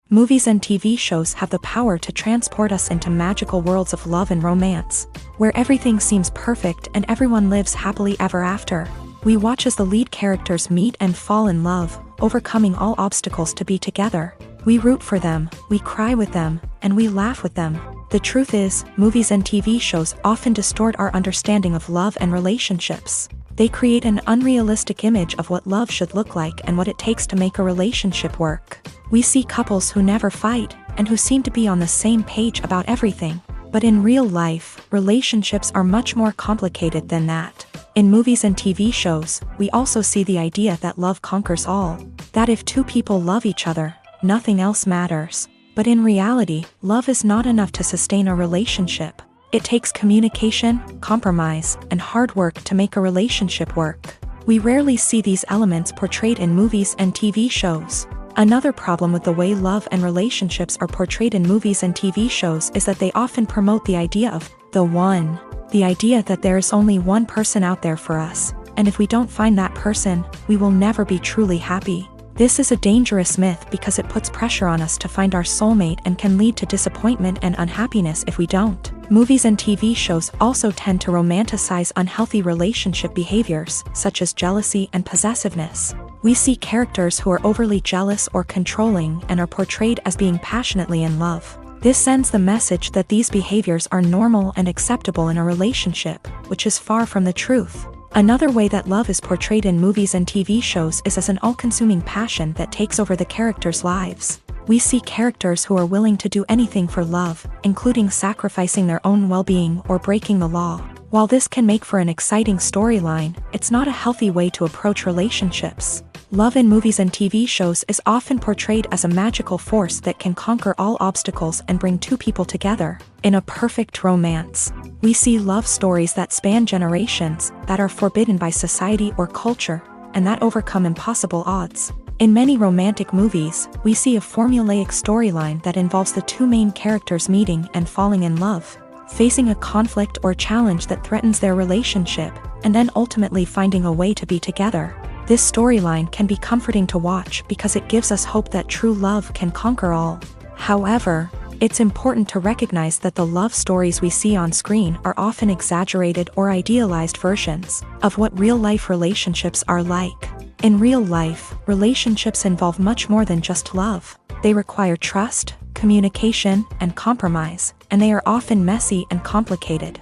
Movies and TV shows have the power to transport us into magical worlds of love and romance, where everything seems perfect and everyone lives happily ever after. We watch as the lead characters meet and fall in love, overcoming all obstacles to be together. We root for them, we cry with them, and we laugh with them. The truth is, movies and TV shows often distort our understanding of love and relationships. They create an unrealistic image of what love should look like and what it takes to make a relationship work. We see couples who never fight, and who seem to be on the same page about everything. But in real life, relationships are much more complicated than that. In movies and TV shows, we also see the idea that love conquers all. That if two people love each other, nothing else matters. But in reality, love is not enough to sustain a relationship. It takes communication, compromise, and hard work to make a relationship work. We rarely see these elements portrayed in movies and TV shows. Another problem with the way love and relationships are portrayed in movies and TV shows is that they often promote the idea of the one. The idea that there is only one person out there for us, and if we don't find that person, we will never be truly happy. This is a dangerous myth because it puts pressure on us to find our soulmate and can lead to disappointment and unhappiness if we don't. Movies and TV shows also tend to romanticize unhealthy relationship behaviors, such as jealousy and possessiveness. We see characters who are overly jealous or controlling and are portrayed as being passionately in love. This sends the message that these behaviors are normal and acceptable in a relationship, which is far from the truth. Another way that love is portrayed in movies and TV shows is as an all-consuming passion that takes over the characters' lives. We see characters who are willing to do anything for love, including sacrificing their own well-being or breaking the law. While this can make for an exciting storyline, it's not a healthy way to approach relationships. Love in movies and TV shows is often portrayed as a magical force that can conquer all obstacles and bring two people together in a perfect romance. We see love stories that span generations, that are forbidden by society or culture, and that overcome impossible odds. In many romantic movies, we see a formulaic storyline that involves the two main characters meeting and falling in love, facing a conflict or challenge that threatens their relationship, and then ultimately finding a way to be together. This storyline can be comforting to watch because it gives us hope that true love can conquer all. However, it's important to recognize that the love stories we see on screen are often exaggerated or idealized versions of what real-life relationships are like. In real life, relationships involve much more than just love. They require trust, communication, and compromise, and they are often messy and complicated.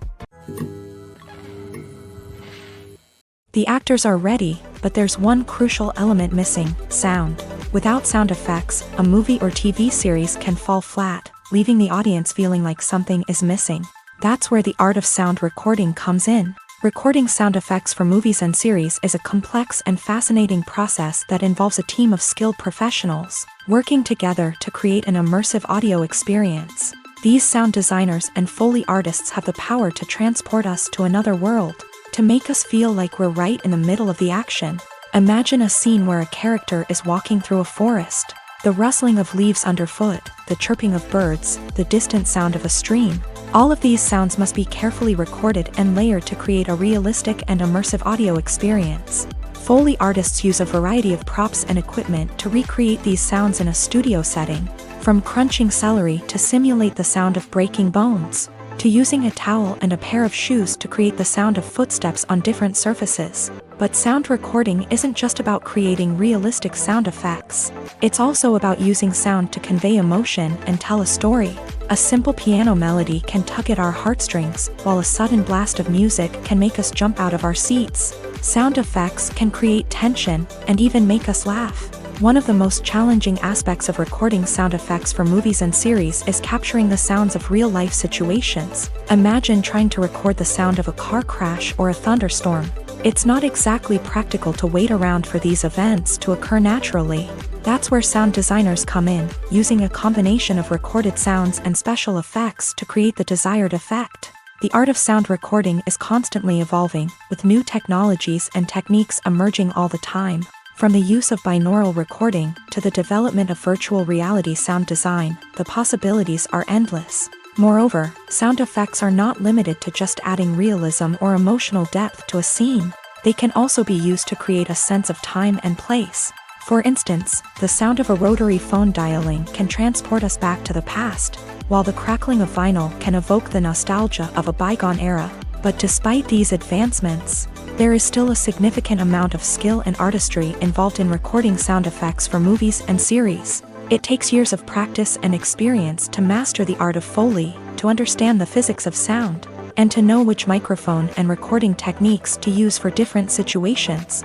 The actors are ready, but there's one crucial element missing: sound. Without sound effects, a movie or TV series can fall flat, leaving the audience feeling like something is missing. That's where the art of sound recording comes in. Recording sound effects for movies and series is a complex and fascinating process that involves a team of skilled professionals working together to create an immersive audio experience. These sound designers and Foley artists have the power to transport us to another world, to make us feel like we're right in the middle of the action. Imagine a scene where a character is walking through a forest. The rustling of leaves underfoot, the chirping of birds, the distant sound of a stream. All of these sounds must be carefully recorded and layered to create a realistic and immersive audio experience. Foley artists use a variety of props and equipment to recreate these sounds in a studio setting, from crunching celery to simulate the sound of breaking bones, to using a towel and a pair of shoes to create the sound of footsteps on different surfaces. But sound recording isn't just about creating realistic sound effects. It's also about using sound to convey emotion and tell a story. A simple piano melody can tug at our heartstrings, while a sudden blast of music can make us jump out of our seats. Sound effects can create tension and even make us laugh. One of the most challenging aspects of recording sound effects for movies and series is capturing the sounds of real-life situations. Imagine trying to record the sound of a car crash or a thunderstorm. It's not exactly practical to wait around for these events to occur naturally. That's where sound designers come in, using a combination of recorded sounds and special effects to create the desired effect. The art of sound recording is constantly evolving, with new technologies and techniques emerging all the time. From the use of binaural recording to the development of virtual reality sound design, the possibilities are endless. Moreover, sound effects are not limited to just adding realism or emotional depth to a scene. They can also be used to create a sense of time and place. For instance, the sound of a rotary phone dialing can transport us back to the past, while the crackling of vinyl can evoke the nostalgia of a bygone era. But despite these advancements, there is still a significant amount of skill and artistry involved in recording sound effects for movies and series. It takes years of practice and experience to master the art of Foley, to understand the physics of sound, and to know which microphone and recording techniques to use for different situations.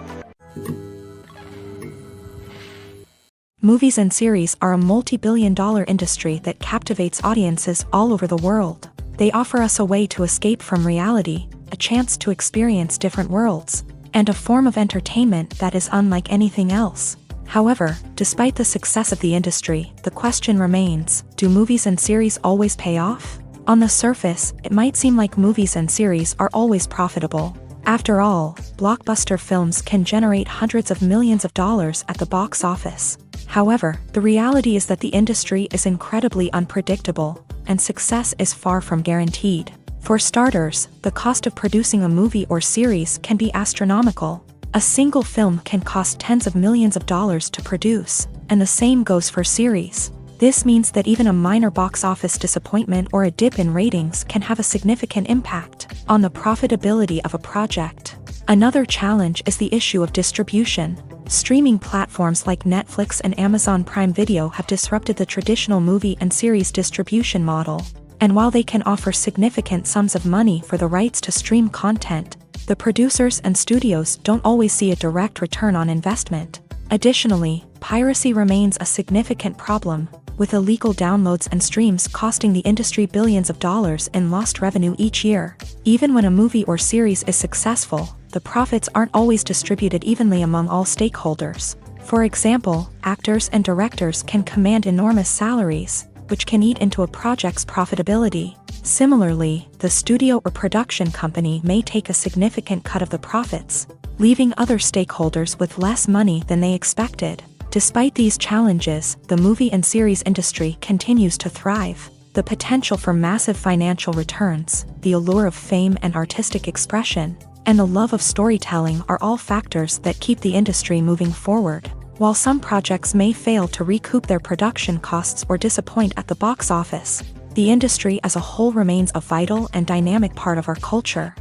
Movies and series are a multi-billion-dollar industry that captivates audiences all over the world. They offer us a way to escape from reality, a chance to experience different worlds, and a form of entertainment that is unlike anything else. However, despite the success of the industry, the question remains, do movies and series always pay off? On the surface, it might seem like movies and series are always profitable. After all, blockbuster films can generate hundreds of millions of dollars at the box office. However, the reality is that the industry is incredibly unpredictable, and success is far from guaranteed. For starters, the cost of producing a movie or series can be astronomical. A single film can cost tens of millions of dollars to produce, and the same goes for series. This means that even a minor box office disappointment or a dip in ratings can have a significant impact on the profitability of a project. Another challenge is the issue of distribution. Streaming platforms like Netflix and Amazon Prime Video have disrupted the traditional movie and series distribution model. And while they can offer significant sums of money for the rights to stream content, the producers and studios don't always see a direct return on investment. Additionally, piracy remains a significant problem, with illegal downloads and streams costing the industry billions of dollars in lost revenue each year. Even when a movie or series is successful, the profits aren't always distributed evenly among all stakeholders. For example, actors and directors can command enormous salaries, which can eat into a project's profitability. Similarly, the studio or production company may take a significant cut of the profits, leaving other stakeholders with less money than they expected. Despite these challenges, the movie and series industry continues to thrive. The potential for massive financial returns, the allure of fame and artistic expression, and the love of storytelling are all factors that keep the industry moving forward. While some projects may fail to recoup their production costs or disappoint at the box office, the industry as a whole remains a vital and dynamic part of our culture.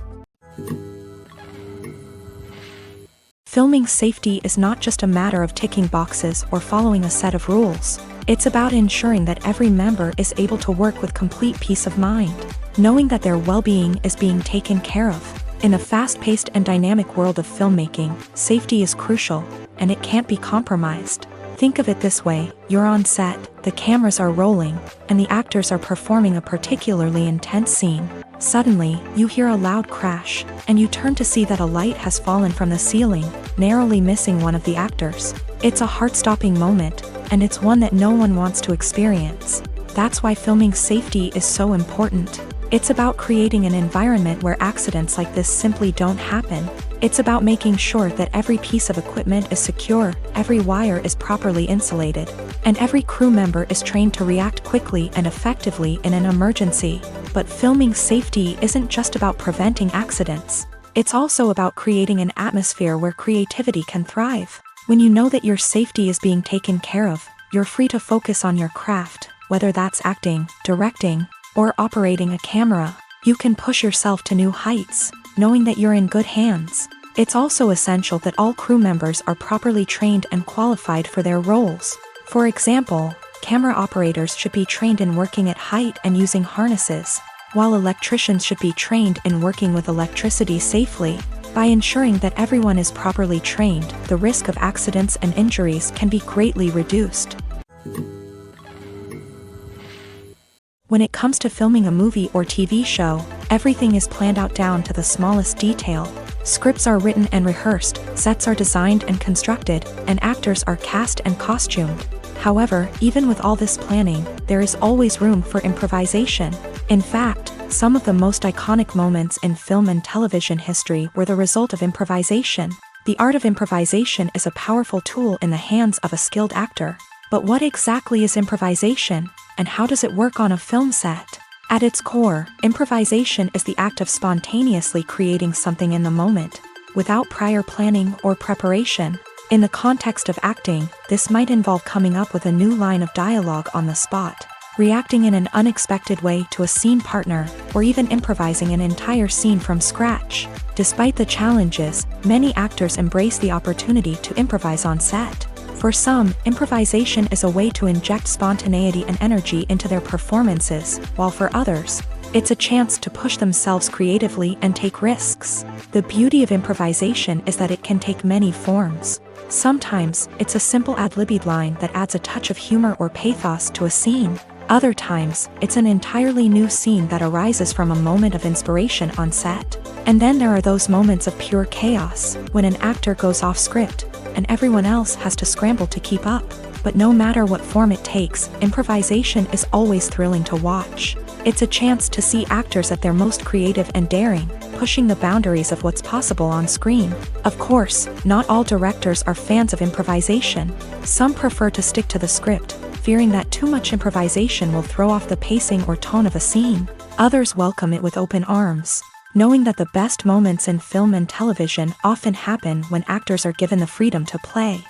Filming safety is not just a matter of ticking boxes or following a set of rules. It's about ensuring that every member is able to work with complete peace of mind, knowing that their well-being is being taken care of. In the fast-paced and dynamic world of filmmaking, safety is crucial, and it can't be compromised. Think of it this way: you're on set, the cameras are rolling, and the actors are performing a particularly intense scene. Suddenly, you hear a loud crash, and you turn to see that a light has fallen from the ceiling, narrowly missing one of the actors. It's a heart-stopping moment, and it's one that no one wants to experience. That's why filming safety is so important. It's about creating an environment where accidents like this simply don't happen. It's about making sure that every piece of equipment is secure, every wire is properly insulated, and every crew member is trained to react quickly and effectively in an emergency. But filming safety isn't just about preventing accidents. It's also about creating an atmosphere where creativity can thrive. When you know that your safety is being taken care of, you're free to focus on your craft, whether that's acting, directing, or operating a camera. You can push yourself to new heights, knowing that you're in good hands. It's also essential that all crew members are properly trained and qualified for their roles. For example, camera operators should be trained in working at height and using harnesses, while electricians should be trained in working with electricity safely. By ensuring that everyone is properly trained, the risk of accidents and injuries can be greatly reduced. When it comes to filming a movie or TV show, everything is planned out down to the smallest detail. Scripts are written and rehearsed, sets are designed and constructed, and actors are cast and costumed. However, even with all this planning, there is always room for improvisation. In fact, some of the most iconic moments in film and television history were the result of improvisation. The art of improvisation is a powerful tool in the hands of a skilled actor. But what exactly is improvisation, and how does it work on a film set? At its core, improvisation is the act of spontaneously creating something in the moment, without prior planning or preparation. In the context of acting, this might involve coming up with a new line of dialogue on the spot, reacting in an unexpected way to a scene partner, or even improvising an entire scene from scratch. Despite the challenges, many actors embrace the opportunity to improvise on set. For some, improvisation is a way to inject spontaneity and energy into their performances, while for others, it's a chance to push themselves creatively and take risks. The beauty of improvisation is that it can take many forms. Sometimes, it's a simple ad-libbed line that adds a touch of humor or pathos to a scene. Other times, it's an entirely new scene that arises from a moment of inspiration on set. And then there are those moments of pure chaos, when an actor goes off script, and everyone else has to scramble to keep up. But no matter what form it takes, improvisation is always thrilling to watch. It's a chance to see actors at their most creative and daring, pushing the boundaries of what's possible on screen. Of course, not all directors are fans of improvisation. Some prefer to stick to the script, fearing that too much improvisation will throw off the pacing or tone of a scene. Others welcome it with open arms, knowing that the best moments in film and television often happen when actors are given the freedom to play.